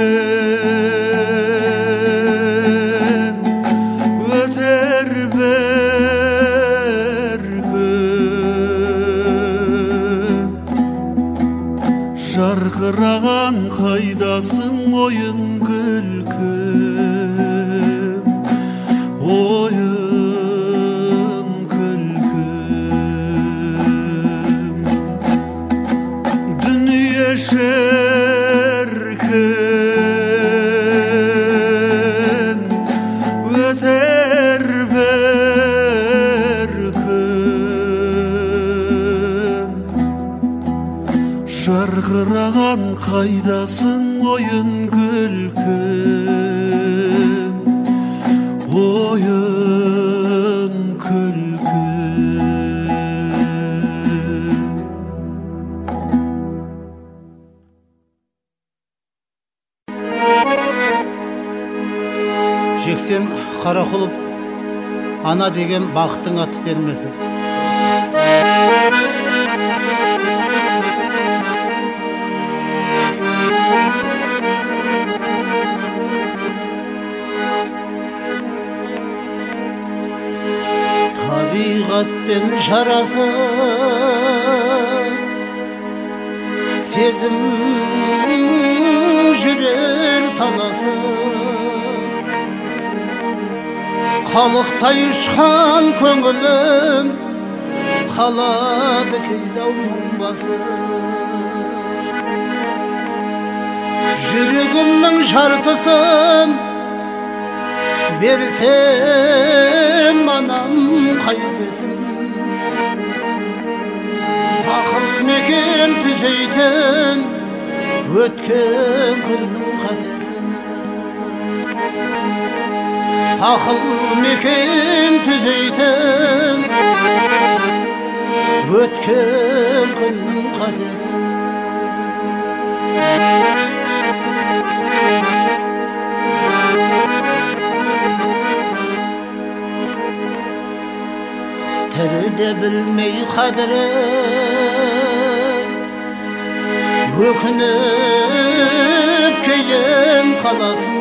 öter bir gün jarkıragan kaydasın oyun külküm oyun külküm dünya yaşarken öter bir gün jarkıragan kaydasın oyun külküm oyun külküm. Жексен Қарақұлов ана деген бақыттың аты термесі. Табиғатпен жарасы сезім жүрер таласы қалықтай ұшқан көңілім қалады кейдау мұңбасы жүрегімнің жартысын берсем анам қайтесін ақыл мекен түзейтін өткен күннің қатесі ақыл мекен түзейтін өткен күннің қатесі тіріде білмей қадірін өкініп кейін қаласың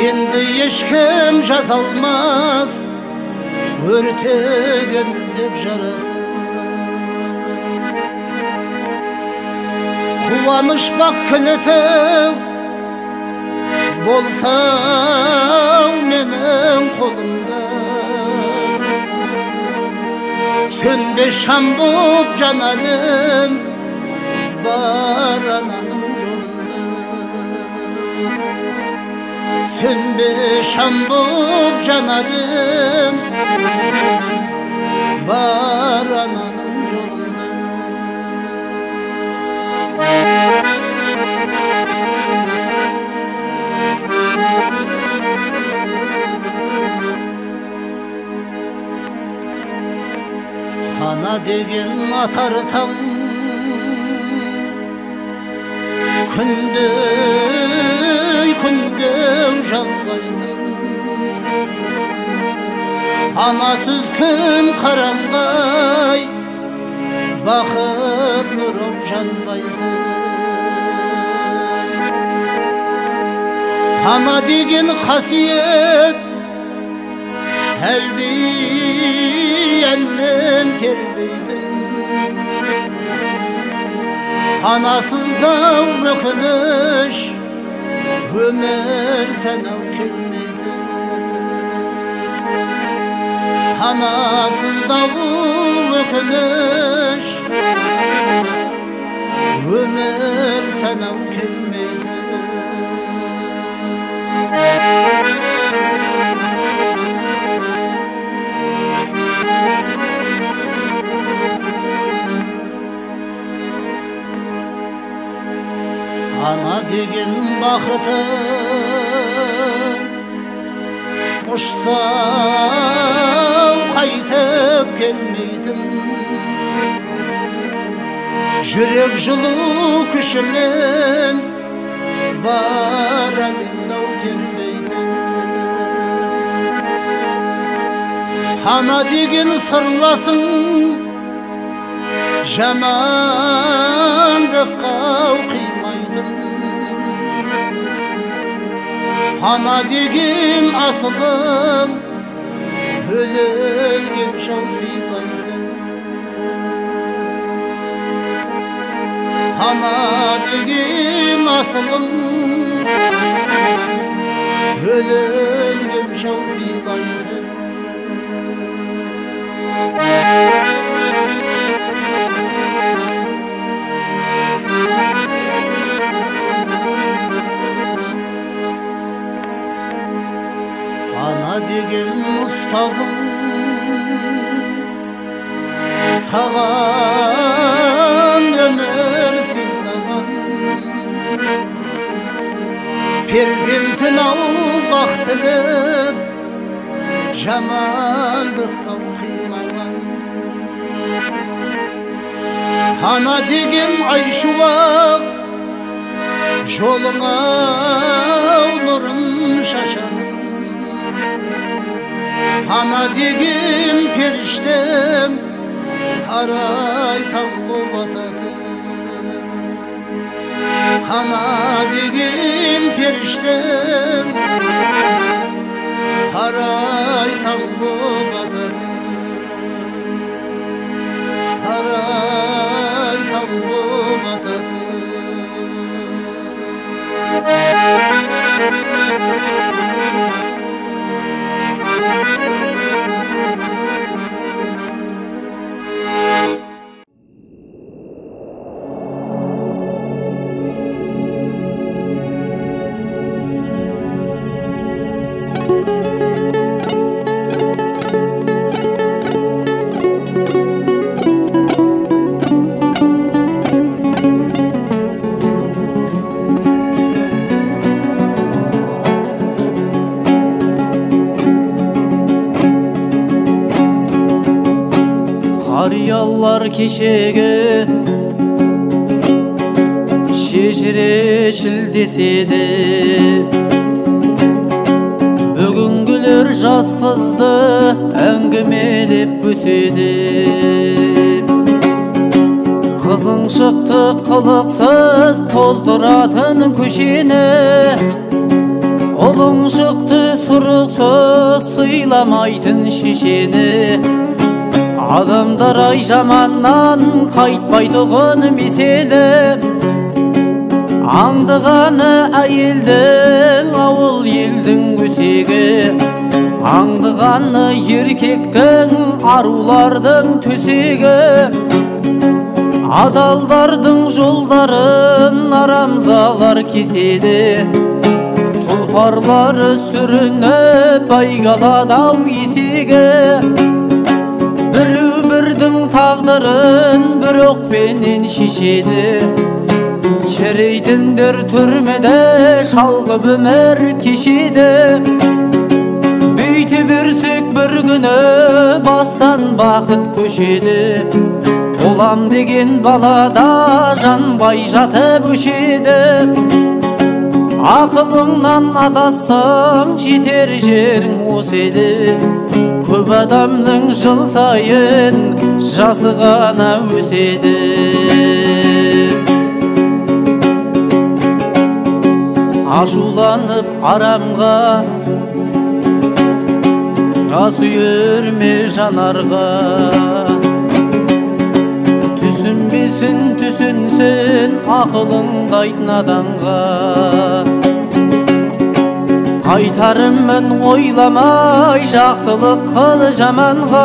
енді ешкім жаза алмас өртеген тек жарасы қуаныш бақ кілті болсаң менің қолымда сөнбес шам боп жанарым бар ананың жолында сөнбес шам боп жанарым бар ананың жолында ана деген атар таң күнде күнге жалғайтын анасыз күн қараңғай бақыт нұры жанбайды ана деген қасиет әлде әлмен тербейтін анасыз да өкініш өмір санау келмейді анасыз да өкініш өмір санау келмейді ана деген бақытым ұшсам қайтып келмейтін жүрек жылу күшімен бар әлемдау тербейтін ана деген сырласың Жамандыққа қимайтын ана деген асылың өлген жау сыйлайды ана деген асылың өлген жау сыйлайды ана деген ұстазың саған өмір сыйлаған перзентін ау бақ тілеп жамандыққа қимаған ана деген айшуақ жолыңа нұрын шашатын ана деген періштем арай таң боп атады ана деген періштем арай таң боп атады арай таң боп атады Қариялар кешегі шешірешіл деседі бүгінгілер жас қызды әңгімелеп өседі қызың шықты қылықсыз тоздыратын көшені ұлың шықты сұрықсыз сыйламайтын шешені адамдар ай жаманнан қайтпайтұғын меселі аңдығаны әйелдің ауыл елдің өсегі аңдығаны еркектің арулардың төсегі адалдардың жолдарын арамзалар кеседі тұлпарлары сүрініп айгалады-ау есегі біреу-бірдің тағдырын бір оқпенен шешеді шірейтіндер түрмеде шалқып өмір кешеді бүйте берсек бір күні бастан бақыт көшеді болам деген балада жанбай жатып өшеді ақылыңнан адассаң жетер жерің осы еді көп адамның жыл сайын жасы ғана өседі ашуланып арамға жас үйірме жанарға түсінбесін түсінсін ақылыңды айт наданға қайтарымын ойламай жақсылық қыл жаманға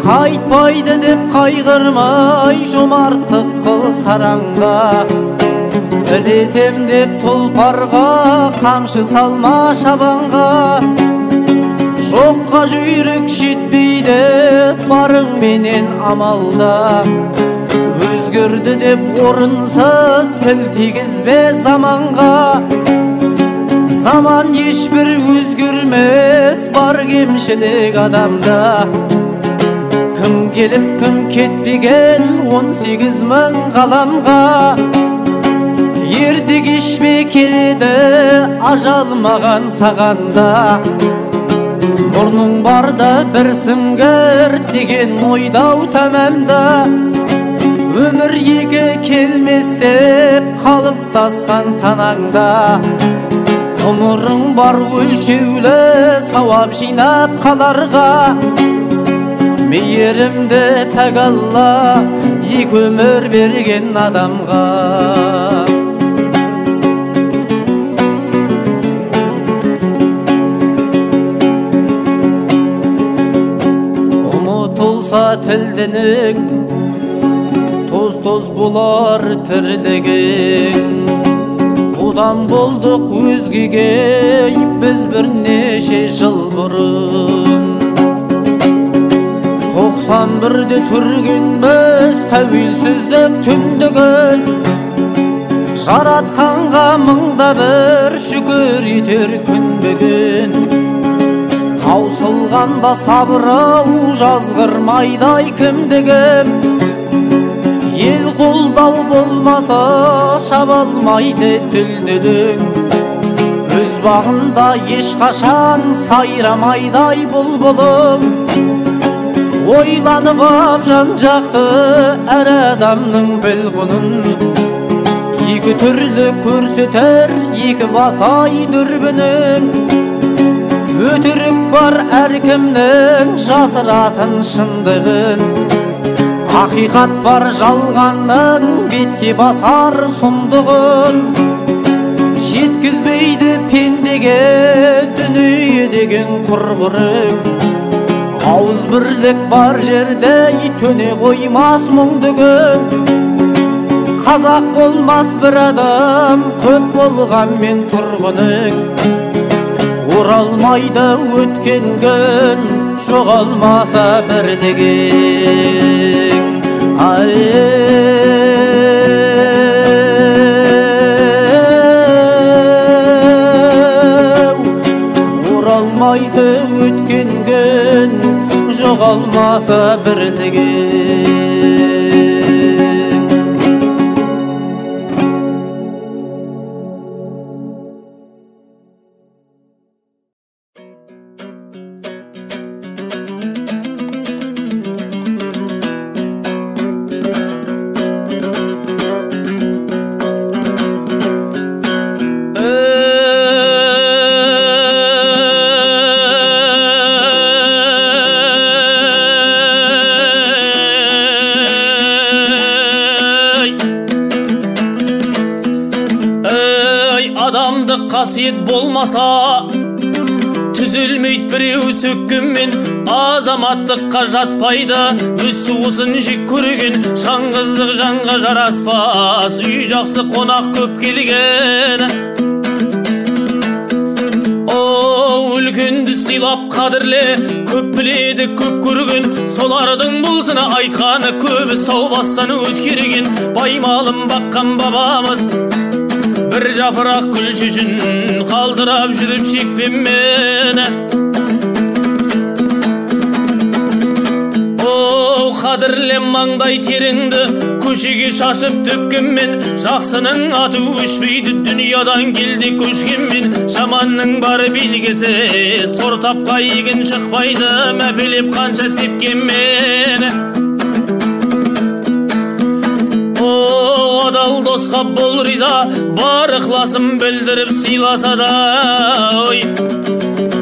қайтпайды деп қайғырмай жомарттық қыл саранға ілесем деп тұлпарға қамшы салма шабанға жоққа жүйрік жетпейді барыңменен амалда өзгерді деп орынсыз тіл тигізбе заманға заман ешбір өзгермес бар кемшілік адамда кім келіп кім кетпеген 18 мың ғаламға ерте кеш пе келеді ажал маған сағанда Мұрның барда бір сіңгір деген ойдау тәмәмда өмір екі келмес деп қалып тасқан санаңда ғұмырың бар өлшеулі сауап жинап қаларға мейірімді пәк Алла екі өмір берген адамға ұмытылса тілдінің тоз болар тірлігің Одан болдық өзгеге біз бірнеше жыл бұрын 91-де түргенбіз тәуелсіздік түндігін Жаратқанға мыңда бір шүкір етер күн бүгін Таусылғанда сабырау жазғырмайдай кімдігім Ел қолдау болмаса шаба алмайды дүлдүлің Өз бағында ешқашан сайрамайдай бұлбұлың Ойланып ап жан-жақты әр адамның білгенін Екі түрлі көрсетер екі басай дүрбінің Өтірік бар әркімнің жасыратын шындығын Ақиқат бар жалғанның бетке басар сұмдығын Жеткізбейді пендеге дүние деген құрғырың Ауыз бірлік бар жерде төне қоймас мұңдығын Қазақ болмас бір адам көп болғанмен тұрғының Оралмайды өткен күн жоғалмаса бір деген Оралмайды өткен күн жоғалмаса бір деген Қасиет болмаса түзелмейді біреу сөккенмен азаматтыққа жатпайды өз суысын жек көрген шаңғыздық жанға жараспас үй жақсы қонақ көп келген үлкенді сыйлап қадірле көп біледі көп көрген солардың болсын айтқаны көбі сау бастан өткерген баймалым баққан бабамыз бір жапырақ гүл шешін қалдырап жүріп шекпенмен қадірле маңдай тереңді көшеге шашып төккенмен жақсының аты өшпейді дүниядан келді көшкенмен жаманның бары белгісі сор тапқа егін шықпайды мәпелеп қанша сепкенмен адал досқа бол риза бар ықласын білдіріп сыйласа да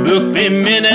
бөкпенмен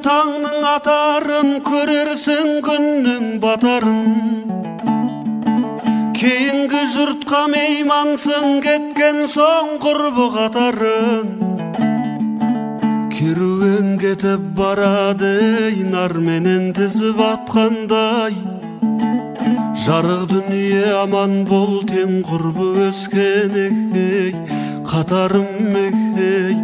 таңның атарын көрерсің күннің батарын кейінгі жұртқа меймансың кеткен соң құрбы қатарын керуен кетіп барады нарменен тізіп атқандай Жарық дүние аман бол, тең құрбы өскен ей, қатарым ей.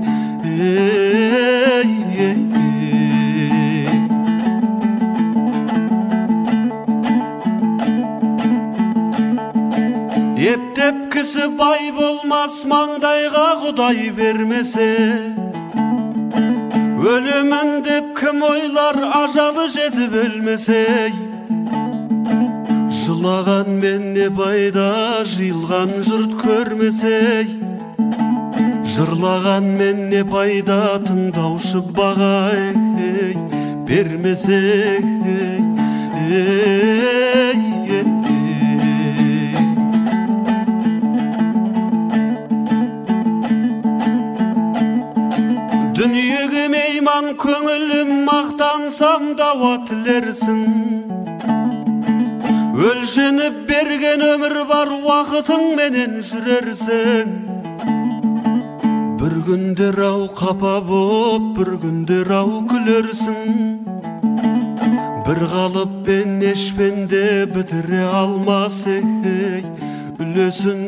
Ептеп кісі бай болмас, маңдайға Құдай бермесе. Өлемін деп кім ойлар, ажалы жетіп өлмесе. Жылаған мен не пайда, жиылған жұрт көрмесе. Жырлаған мен не пайда, тыңдаушы баға бермесе. Дүниеге мейман көңілім, мақтансам дауа тілерсің. Өлшеніп берген өмір бар, уақытың менен жүрерсің. Bir gündür ау қапа боп, bir gündür ау күлерсің. Bir қалып бен ешпенде бітіре алмас үлесін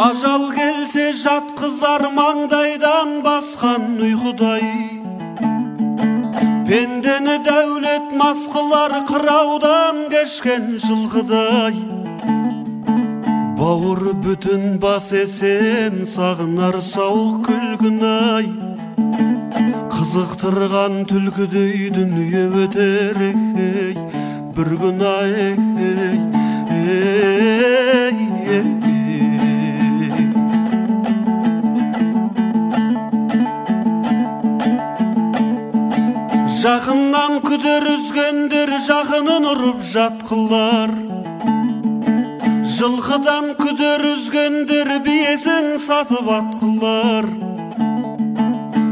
Ажал келсе жатқызар маңдайдан басқан ұйқыдай. Пендені дәулет масқылар қыраудан кешкен жылқыдай. Бауыр бүтін бас есен, сағынар сауық күлгін-ай. Қызықтырған түлкідей дүние өтер бір күн-ай. Жақыннан күдер үзгендер жақынын ұрып жатқылар. Жылқыдан күдер үзгендер биесін сатып атқылар.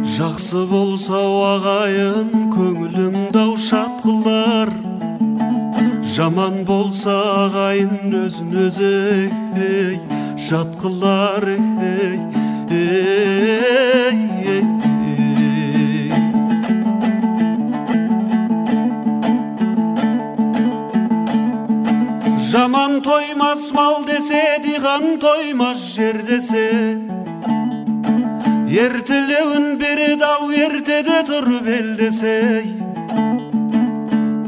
Жақсы болса ағайын көңілің дау шатқылар. Жаман болса ағайын өзін өзі жатқылар. Жаман тоймас мал десе, диған тоймас жер десе. Ертілеуін береді ау, ертеде тұрып ел десе.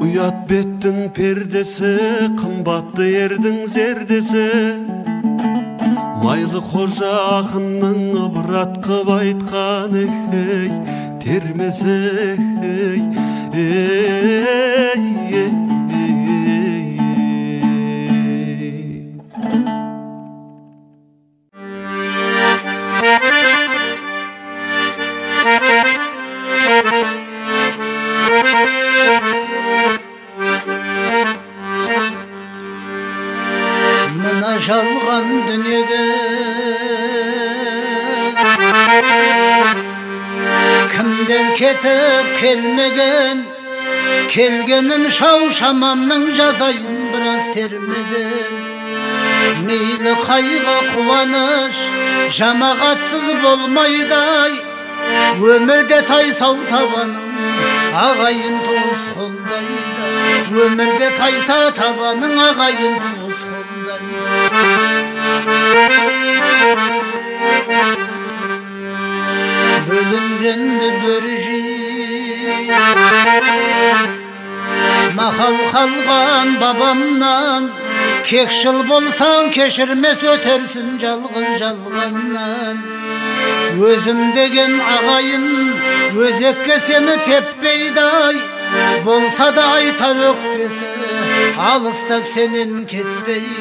Ұят беттің пердесі, қымбатты ердің зердесі. Майлы қожа ақынның ыбырат қып айтқан термесе. Мына жалған дүниеге кімдер кетіп келмеген, келгенін шау шамамның жазайын біраз термеден. Мейлі қайғы қуаныш жамағатсыз болмайдай, өмірде тайсау табаның ағайын туыс қолдайды. Өмірде тайса табаның ағайын туыс қолдайды. Бөлінгенді бір жей мақал қалған бабамнан, кекшіл болсаң кешірмес өтерсін жалғыз жалғаннан. Өзім деген ағайын өзекке сені теппейдай, болса да айтар өкпесі алыстап сенен кетпейді.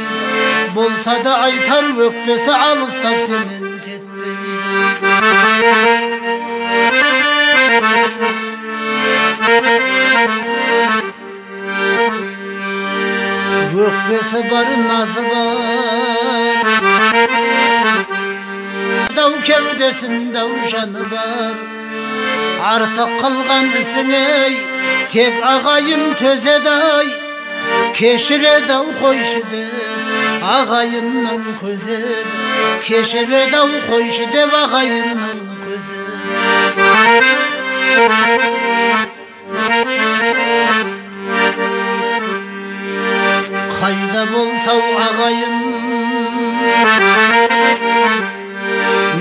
Болса да айтар өкпесі алыстап сенен кетпейді. Өкпесі бар, назы бар, дау кеудесін дау жаны бар. Артық қылған ісіңей тек ағайын төзеді-ай, кешіреді-ау қойшы деп Ағайынның көзі кешіреді ау қойшы деп ағайынның көзі. Қайда болсау ағайын,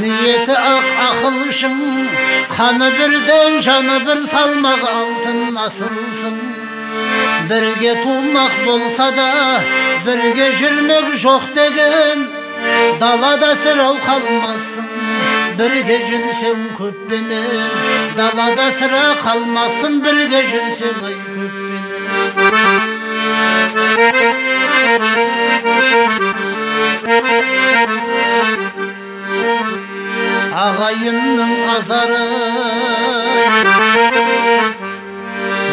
ниеті ақ ақылшың, қаны бірден жаны бір салмақ алтын асылсың. Бірге тумақ болса да бірге жүрмек жоқ деген, далада сырау қалмассың. Бірге жүрсең көппенен, далада сыра қалмассың. Бірге жүрсең ай көппенен. Ағайынның азары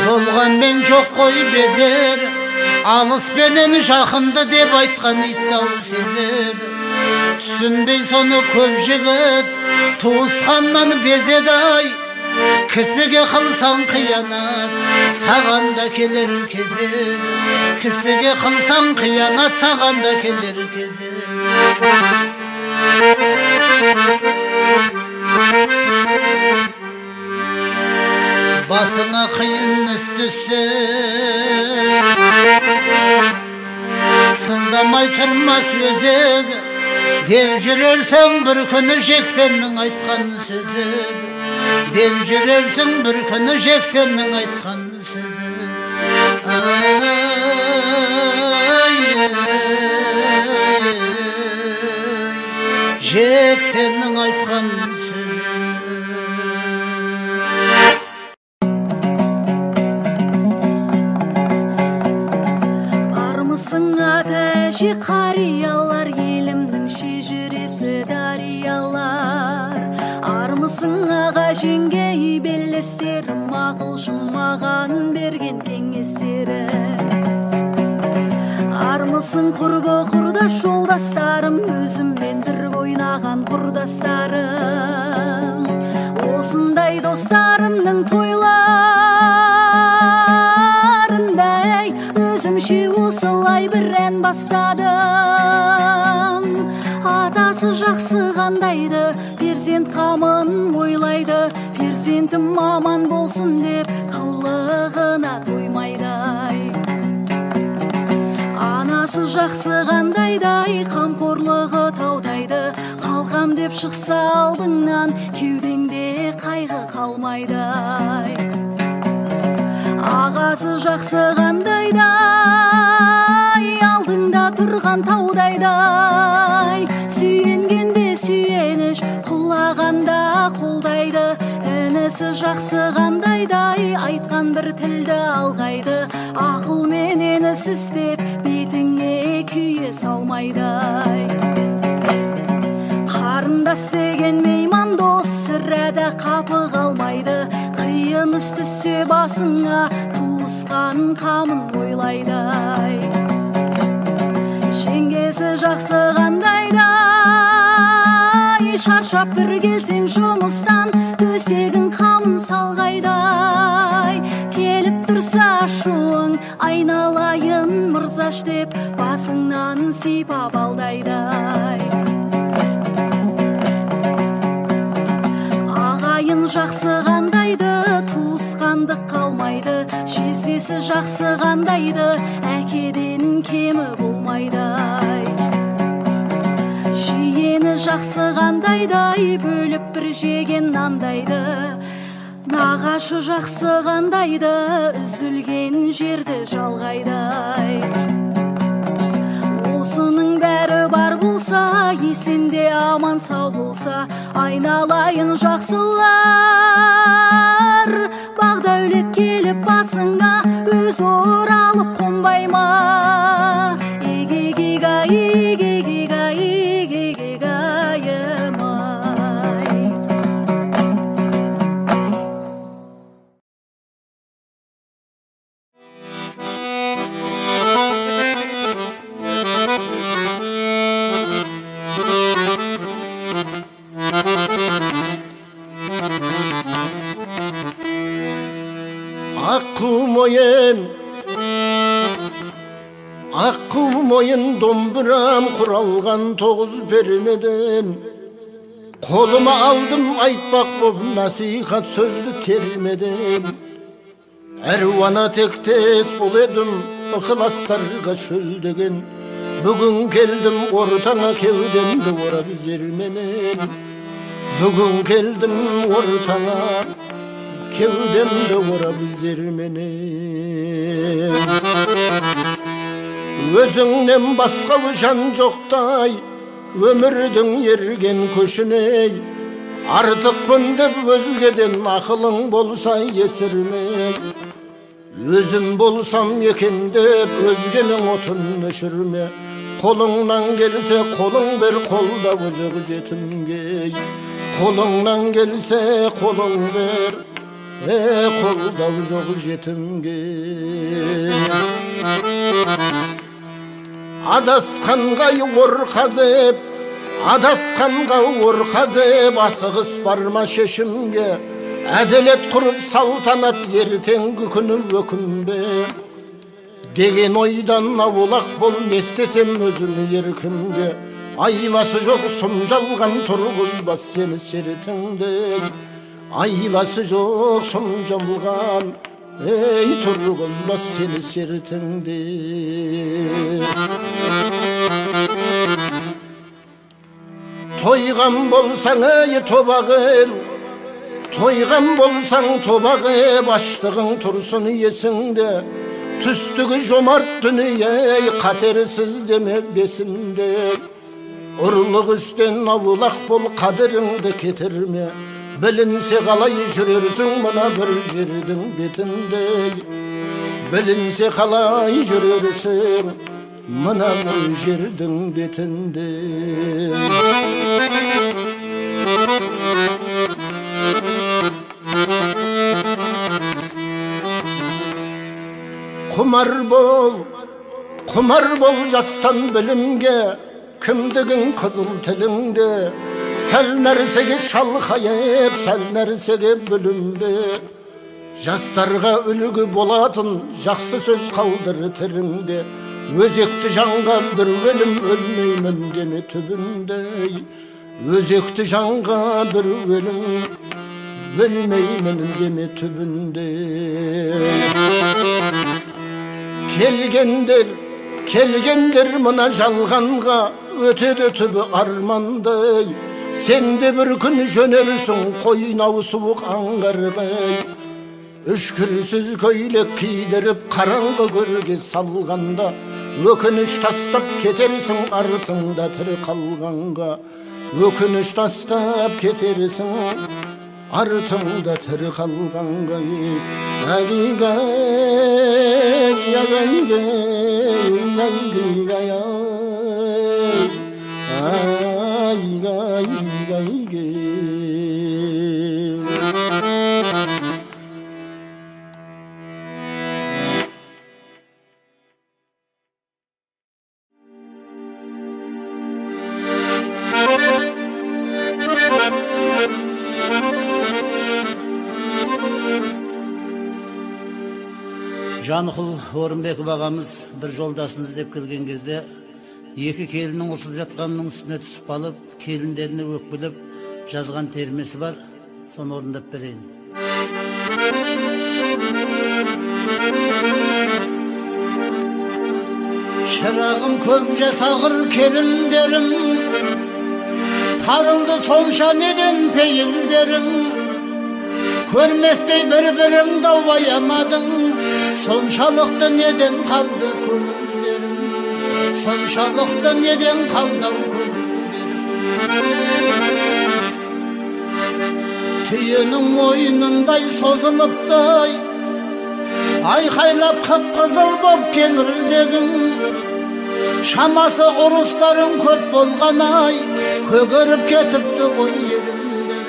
болғанмен жоқ қой безер, алыспенен жақынды деп айтқан иттау сезеді. Түсінбей соны көп жігіт туысқаннан безеді-ай. Кісіге қылсаң қиянат, саған да келер кезек. Кісіге қылсаң қиянат, саған да келер кезек. Басыңа қиын іс түссе, сыздамай тұрмас өзек. Деп жүрерсің бір күні жексеннің айтқан сөзі. Деп жүрерсің бір күні жексеннің айтқан сөзі. Жексеннің айтқан сөзі. Армысың ата-әже қариялар, елімнің шежіресі дариялар. Армысың аға жеңге белестер, мағылшым маған берген кеңестері. Армысың құрбы құрдас жолдастарым, өзіммен бір ойнаған құрдастарым. Осындай достарымның тойларындай өзімше осылай бір ән бастадым. Атасы жақсы қандайды, перзент қамын ойлайды. Перзентім аман болсын деп қылығына тоймайдай. Анасы жақсы қандайдай, қамқорлығы таудайды. Қалқам деп шықса алдыңнан, кеудеңде қайғы қалмайдай. Ағасы жақсы қандайдай, алдыңда тұрған таудайдай. Сүйенгенде сүйеніш, құлағанда қолдайды. Інісі жақсы қандайдай, айтқан бір тілді алғайды. Ақылменен іс істеп, бетіңе күйе салмайдай. Қарындас деген мейман дос, сірәді қапы қалмайды. Қиын іс түссе басыңа, туысқан қамын ойлайдай. Жеңгесі жақсы қандайдай, шаршап бір келсең жұмыстан, төсегін қамын салғайдай. Келіп тұрса ашуың, айналайын мырзаш деп, басыңнан сипап алдайдай. Ағайын жақсы қандайды, туысқандық қалмайды. Жездесі жақсы қандайды, әкеден кемі болмайдай. Жиені жақсы қандайдай, бөліп бір жеген нандайды. Нағашы жақсы қандайды, үзілген жерді жалғайдай. Осының бәрі бар болса, есінде аман сау болса, айналайын жақсылар. Бақ дәулет келіп басыңа, өз оралып қонбай ма? Егегега, егегега, егегегайымай. Аққу мойын gram kuralgan 9 perineden koluma aldım aytbak bob nasihat sözlü termeden Ervana tektes ol edim ıhlastarga şöldegen Bugün geldim ortana kevdemde vora bizirmenen Bugün geldim ortana kevdemde vora bizirmenen Özüңнен басқа жан жоқтай өмірдің ерген көшіней артықпын деп өзгеден ақылың болса есірмей өзім болсам екен деп өзгенің отын өшірме қолыңнан келсе қолың бер қолдап жүр жетімге қолыңнан келсе қолың бер қолдап жоқ жетімге Адасқанға ор қазып, адасқанға ор қазып, асығыс барма шешімге, әділет құрып салтанат ертеңгі күні өкінбе. Деген ойдан аулақ бол, не істесем өзімі еркімде, айласы жоқ сұм жалған тұрғызбас сені сертіңде. Айласы жоқ сұм жалған ey turguzbas seni sirtinde Toygan bolsan ey tobağıl Toygan bolsan tobağı başlığın tursun yesinde Tüstügü jomart dünya katersiz deme besinde Urluk üstten avulak bol kaderinde ketirme Bilinse kalay jürürsün bana bir jirdin betinde Bilinse kalay jürürsün bana bir jirdin betinde Kumar bol jastan bilimge Kimdigin kızıl tilinde Sel nersege şalxayıp, sel nersege bülümbe Жастарға үлгі болатын жақсы сөз қалдыр тіріңде Өзекті жанға бір өлім өлмеймін деме түбінде Өзекті жанға бір өлім өлмеймін деме түбінде Келгендер мына жалғанға өтеді түбі армандай Сенде бір күн жөнерсің қойнау суық аңғарбай Үшкірсіз көйлек кидіріп қараңғы көрге салғанда Өкініш тастап кетерсің артыңда тірі қалғанға Өкініш тастап кетерсің артыңда тірі қалғанға Жанқұл Орынбеков ағамыз бір жолдасын іздеп келген кезде екі келіннің ұсып жатқанның үстіне түсіп алып, келіндеріне өкпелеп жазған термесі бар, соны орындап берейін. Шырағым көп жасағыр келіндерің, тарылды сонша неден пейілдерің, көрместей бір-біріңді баямадың, соншалықты неден қалды көңілдерің, соншалықты неден қалды көңілдерің. Түйенің мойнындай созылыптай, айқайлап қып-қызыл боп кеңірдедің, шамасы ұрыстарың көп болған-ай, көгеріп кетіпті ғой еріндерің,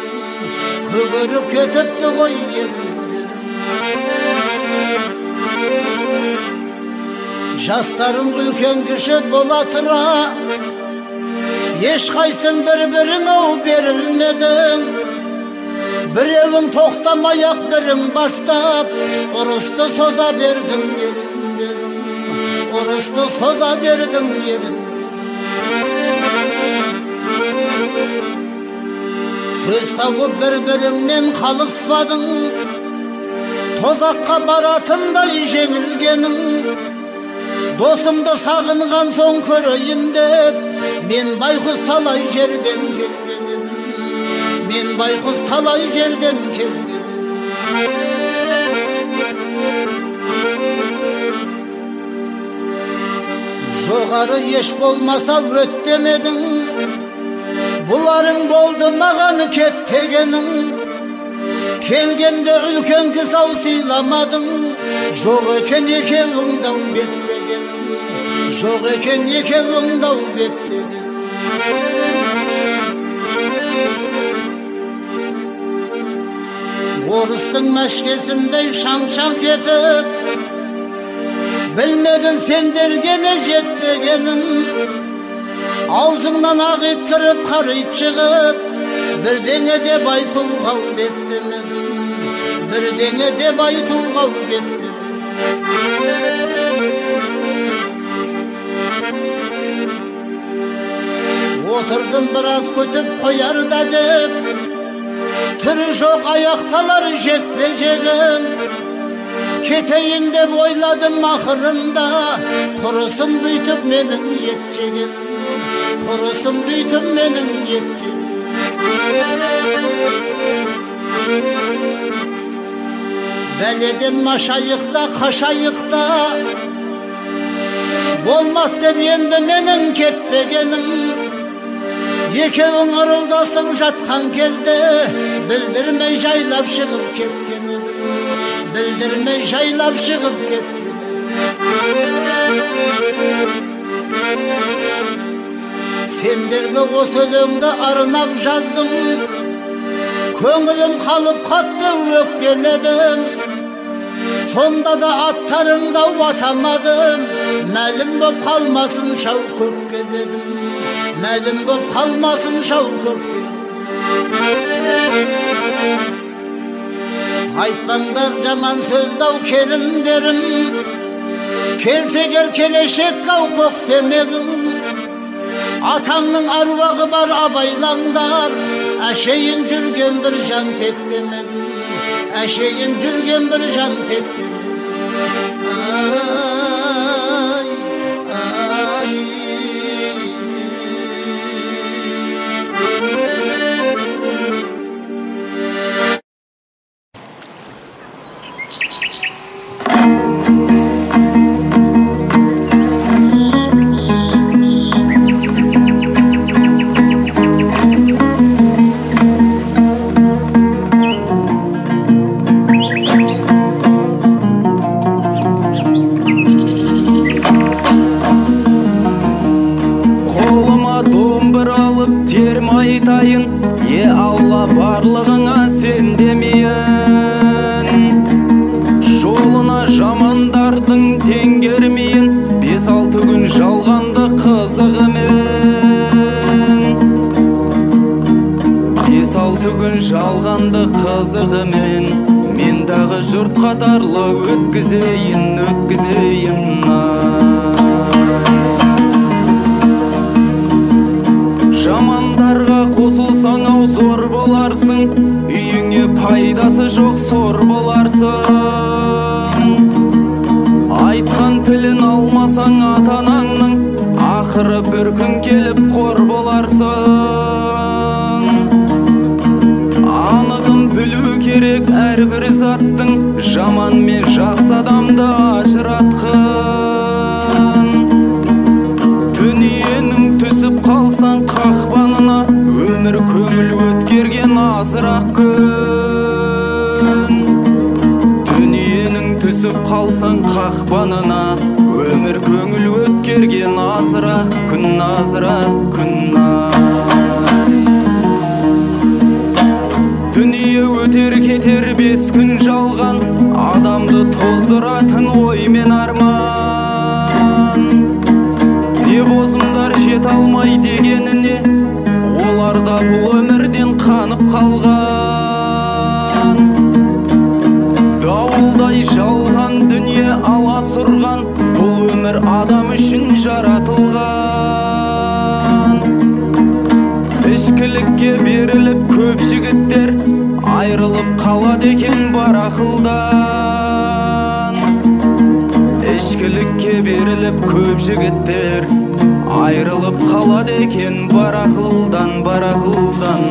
көгеріп кетіпті ғой еріндерің. Жастарың үлкен кіші бола тұра, ешқайсың бір-біріңе берілмедің, біреуің тоқтамай-ақ бірің бастап, ұрысты соза бердің еріндерің, ұрысты соза бердің еріндерің. Söz taup bir-birinden kalıspadın, tozakka baratınday jеңilgenin. Dosumdu sağıngan son köröyin dep, men baykuş talay jerden kelgenim. Men baykuş talay jerden kelgenim. Жоғары еш болмаса өт демедің, бұларың болды маған кет дегенің. Келгенде үлкен кіз ау сыйламадың, жоқ екен екеуің дау бет дегенің. Жоқ екен екеуің дау бет дегенің. Орыстың мәшкесіндей шаң-шаң кетіп, bilmedim senderge ne jetmegenim. Ağzından ağ etkirip karayıp çıkıp, birdene de baytulgav betlemedim. Birdene de baytulgav betlemedim. Oturdum biraz kötüp koyar da dep, türü çok ayaktalar jetmeyeceğim. Keteyin de boyladım ahırında, kurusun büyütüp menin yetçegin. Kurusun büyütüp menin yetçegin. Beleden maşayıkta, kaşayıkta, olmaz demeyende menin ketbegenim. Yekeğin arıldasın jatkan kezde, bildirmey jaylap çıkıp ketgenim. Bildirmey jaylap çıkıp ketgenim. Senderge o sözümde arınap жаздым. Köngülüm kalıp kattı öpgeledim. Sonda da atlarımda vatamadım. Məlim bop kalmasın şav köpke dedim. Məlim bop kalmasın şav köpke. Aytmanglar jaman sözdau kelin derim. Kelse gel keleşek kav kok demegim. Atanın arvağı var abaylanglar. Eşeğin gülgen bir can tek demegim. Eşeğin gülgen bir can tek demegim. Ay, ay. Қызығымен мен дағы жұрт қатарлы өткізейін, өткізейін. Жамандарға қосылсаң ау зор боларсың, үйіңе пайдасы жоқ сор боларсың. Айтқан тілін алмасаң ата-анаңның, ақыры бір күн келіп қор боларсың. Білу керек әрбір заттың, жаман мен жақсы адамды ажыратқын. Дүниенің түсіп қалсаң қақпанына, өмір көңіл өткерген азырақ күн. Дүниенің түсіп қалсаң қақпанына, өмір көңіл өткерген азырақ күн, азырақ күн. Дүние өтер кетер 5 күн жалған, адамды тоздыратын ой мен арман. Не бозымдар жет алмай дегеніне, оларда бұл өмірден қанып қалған. Дауылдай жалған дүние аласұрған, бұл өмір адам үшін жаратылған. Ішкілікке беріліп көп жігіттер айрылып қалады екен бар ақылдан. Ішкілікке беріліп көп жігіттер айрылып қалады екен бар ақылдан, бар ақылдан.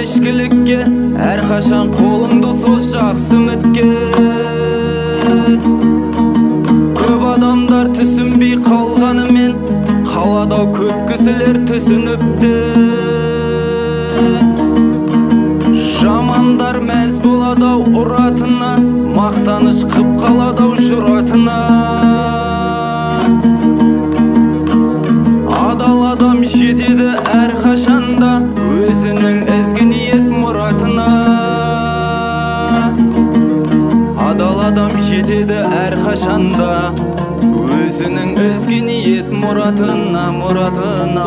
Ішкілікке әрқашан қолыңды сос жақсы үмітке. Көп адамдар түсінбей қалғанымен қалада көп кісілер түсініпті. Жамандар мәз болады ұратына, мақтаныш қып қалады жұратына. Адал адам жетеді әрқашанда өзінің ізгі ниет мұратына. Адал адам жетеді әрқашанда өзінің ізгі ниет мұратына, мұратына.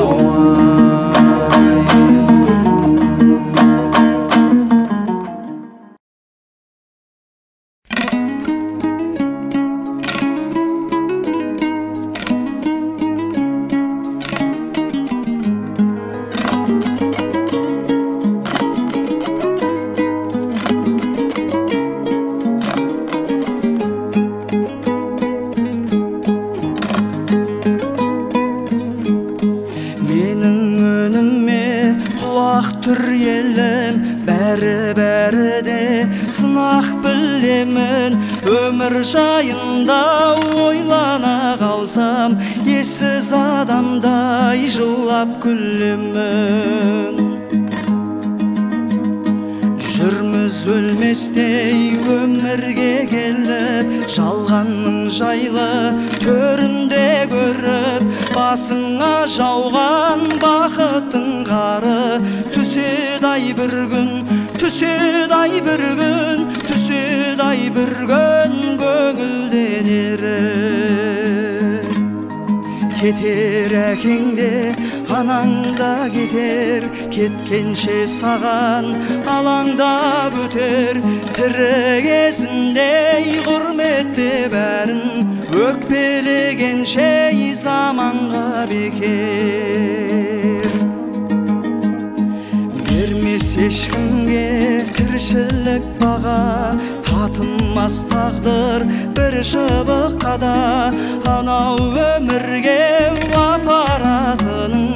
Жайында ойлана қалсам, ессіз адамдай жылап күлемін. Жүрміз өлместей өмірге келіп, жалғанның жайлы төрінде көріп, басыңа жауған бақыттың қары түседі-ай бір күн, түседі-ай бір күн, түседі-ай бір күн көңілденері. Кетер әкең де, анаң да кетер, кеткенше саған алаңдап өтер. Тірі кезіндей құрметте бәрін, өкпелегенше заманға бекер. Бермес ешкімге тіршілік баға, татынмас тағдыр бір шыбыққа да. Анау өмірге апаратының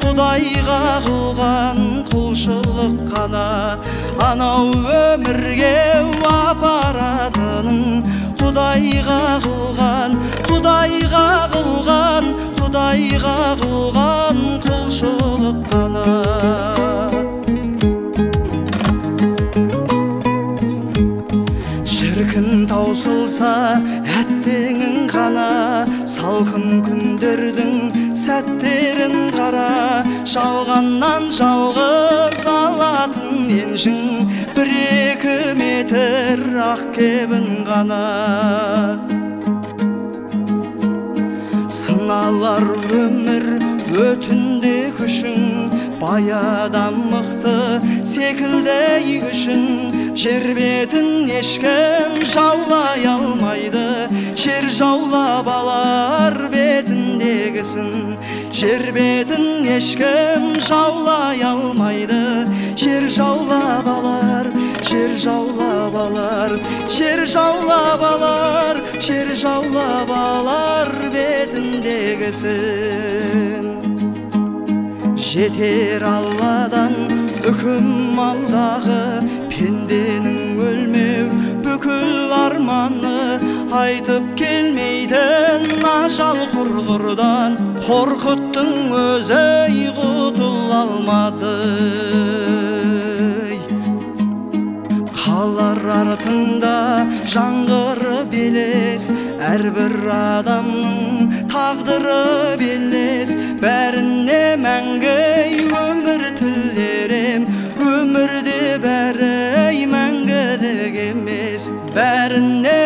Құдайға қылған құлшылық қана. Анау өмірге апаратының Құдайға қылған, Құдайға қылған, Құдайға қылған құлшылық қана. Шіркін таусылса әттеңің қана, салқын күндердің сәттерін қара. Жалғаннан жалғыз алатын еншің, бір-екі метр ақ кебін ғана. Сыналар өмір өтінде күшің, баядан мықты секілді күшің. Жер бетін ешкім жаулай алмайды, жер жаулап алар бетіндегісін. Жер бетін ешкім жаулай алмайды, жер жаулап алар, жер жаулап алар, жер жаулап алар, жер жаулап алар бетіндегісін. Жетер Алладан үкім алдағы, пенденің өлмеу бүкіл арманы. Айтып келмейтін ажал құрғырдан, қорқыттың өзі құтыла алмады. қалар артында жаңғыры белес, әрбір адамның тағдыры белес. Бәріне мәңгі өмір тілерем, өмірде бәрі мәңгілік емес. Бәріне